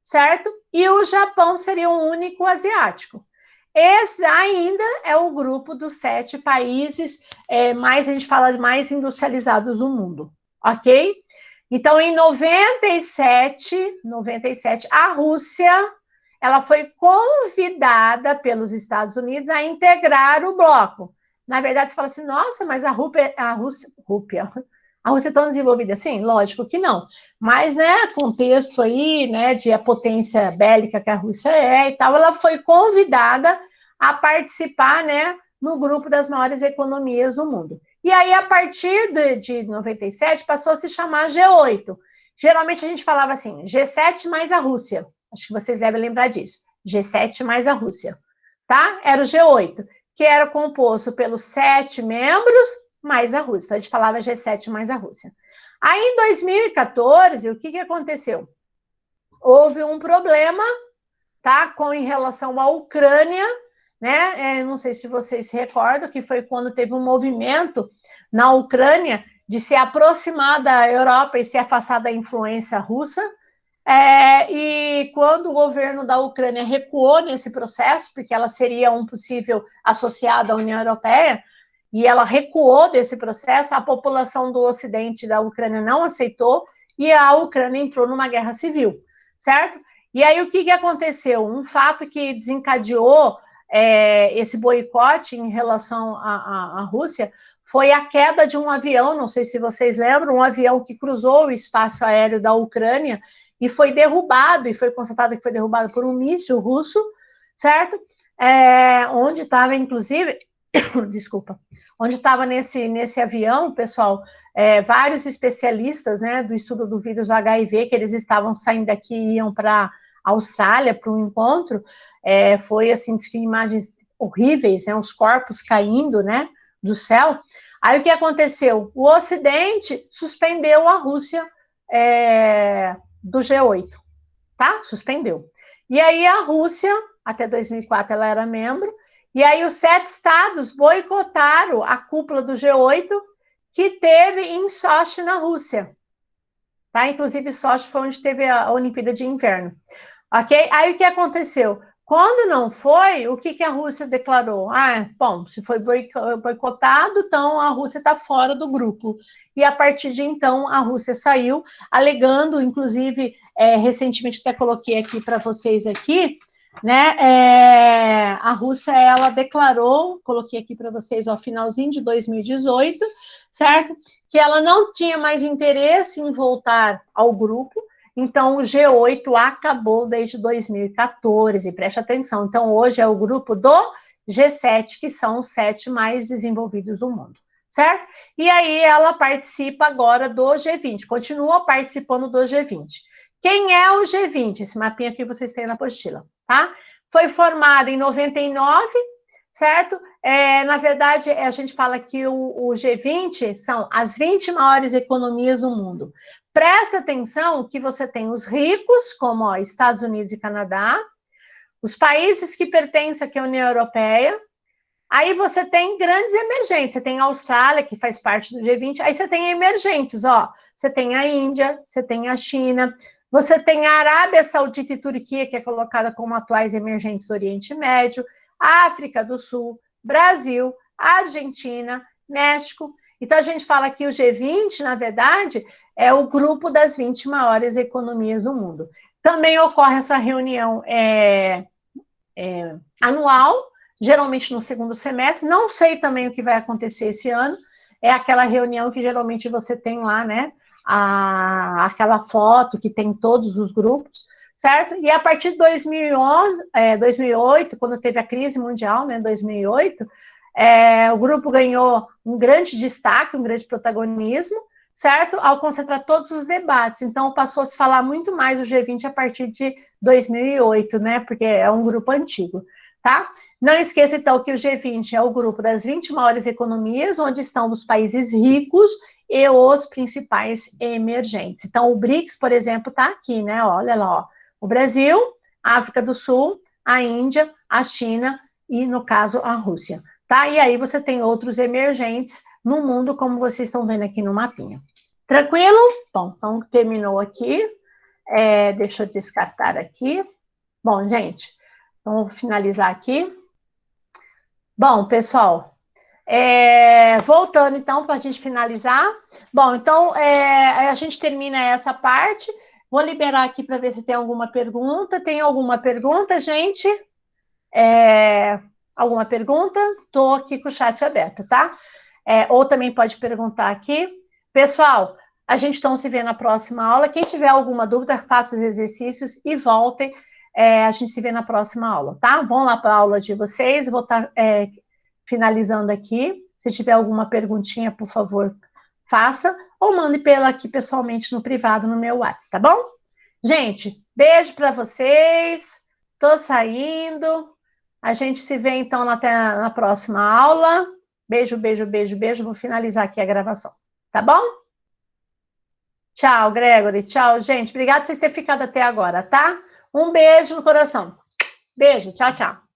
certo? E o Japão seria o único asiático. Esse ainda é o grupo dos 7 países a gente fala, mais industrializados do mundo, ok? Então, em 97, a Rússia, ela foi convidada pelos Estados Unidos a integrar o bloco. Na verdade, você fala assim, nossa, mas a Rússia é tão desenvolvida assim? Lógico que não. Mas, né, contexto aí, né, de a potência bélica que a Rússia é e tal, ela foi convidada a participar, né, no grupo das maiores economias do mundo. E aí, a partir de 97, passou a se chamar G8. Geralmente a gente falava assim, G7 mais a Rússia. Acho que vocês devem lembrar disso. G7 mais a Rússia, tá? Era o G8, que era composto pelos 7 membros mais a Rússia. Então, a gente falava G7 mais a Rússia. Aí, em 2014, o que aconteceu? Houve um problema, tá? Em relação à Ucrânia, né? Não sei se vocês se recordam, que foi quando teve um movimento na Ucrânia de se aproximar da Europa e se afastar da influência russa. E quando o governo da Ucrânia recuou nesse processo, porque ela seria um possível associado à União Europeia, e ela recuou desse processo, a população do ocidente da Ucrânia não aceitou, e a Ucrânia entrou numa guerra civil, certo? E aí o que aconteceu? Um fato que desencadeou esse boicote em relação à Rússia foi a queda de um avião, não sei se vocês lembram, um avião que cruzou o espaço aéreo da Ucrânia e foi derrubado, e foi constatado que foi derrubado por um míssil russo, certo? Onde estava, inclusive, desculpa, onde estava nesse avião, pessoal, vários especialistas, né, do estudo do vírus HIV, que eles estavam saindo daqui e iam para a Austrália para um encontro, foi assim, imagens horríveis, né, os corpos caindo, né, do céu. Aí o que aconteceu? O Ocidente suspendeu a Rússia do G8, tá? Suspendeu. E aí a Rússia, até 2004 ela era membro, e aí os 7 estados boicotaram a cúpula do G8 que teve em Sochi, na Rússia. Tá? Inclusive, Sochi foi onde teve a Olimpíada de Inverno. Ok? Aí o que aconteceu? Quando não foi, o que a Rússia declarou? Bom, se foi boicotado, então a Rússia está fora do grupo. E a partir de então, a Rússia saiu, alegando, inclusive, recentemente até coloquei aqui para vocês aqui, né? A Rússia, ela declarou, coloquei aqui para vocês, ó, finalzinho de 2018, certo? Que ela não tinha mais interesse em voltar ao grupo. Então, o G8 acabou desde 2014, preste atenção. Então, hoje é o grupo do G7, que são os 7 mais desenvolvidos do mundo, certo? E aí ela participa agora do G20, continua participando do G20. Quem é o G20? Esse mapinha aqui vocês têm na apostila, tá? Foi formado em 99, certo? Na verdade, a gente fala que o G20 são as 20 maiores economias do mundo. Presta atenção que você tem os ricos, como Estados Unidos e Canadá, os países que pertencem aqui à União Europeia, aí você tem grandes emergentes, você tem a Austrália, que faz parte do G20, aí você tem emergentes, ó, você tem a Índia, você tem a China, você tem a Arábia Saudita e Turquia, que é colocada como atuais emergentes do Oriente Médio, África do Sul, Brasil, Argentina, México. Então, a gente fala que o G20, na verdade, é o grupo das 20 maiores economias do mundo. Também ocorre essa reunião anual, geralmente no segundo semestre. Não sei também o que vai acontecer esse ano. É aquela reunião que geralmente você tem lá, né? Aquela foto que tem todos os grupos, certo? E a partir de 2008, quando teve a crise mundial, né, 2008, o grupo ganhou um grande destaque, um grande protagonismo, certo? Ao concentrar todos os debates. Então, passou a se falar muito mais do G20 a partir de 2008, né? Porque é um grupo antigo, tá? Não esqueça, então, que o G20 é o grupo das 20 maiores economias, onde estão os países ricos e os principais emergentes. Então, o BRICS, por exemplo, está aqui, né? Olha lá, ó. O Brasil, a África do Sul, a Índia, a China e, no caso, a Rússia. Tá? E aí você tem outros emergentes no mundo, como vocês estão vendo aqui no mapinha. Tranquilo? Bom, então terminou aqui. Deixa eu descartar aqui. Bom, gente, vamos finalizar aqui. Bom, pessoal, Voltando, então, para a gente finalizar. Bom, então, a gente termina essa parte. Vou liberar aqui para ver se tem alguma pergunta. Tem alguma pergunta, gente? Alguma pergunta? Estou aqui com o chat aberto, tá? Ou também pode perguntar aqui. Pessoal, a gente então se vê na próxima aula. Quem tiver alguma dúvida, faça os exercícios e voltem. A gente se vê na próxima aula, tá? Vão lá para a aula de vocês. Vou estar finalizando aqui. Se tiver alguma perguntinha, por favor, faça. Ou mande pela aqui pessoalmente no privado, no meu WhatsApp, tá bom? Gente, beijo para vocês. Tô saindo. A gente se vê, então, até na próxima aula. Beijo, beijo, beijo, beijo. Vou finalizar aqui a gravação. Tá bom? Tchau, Gregory. Tchau, gente. Obrigada por vocês terem ficado até agora, tá? Um beijo no coração. Beijo. Tchau, tchau.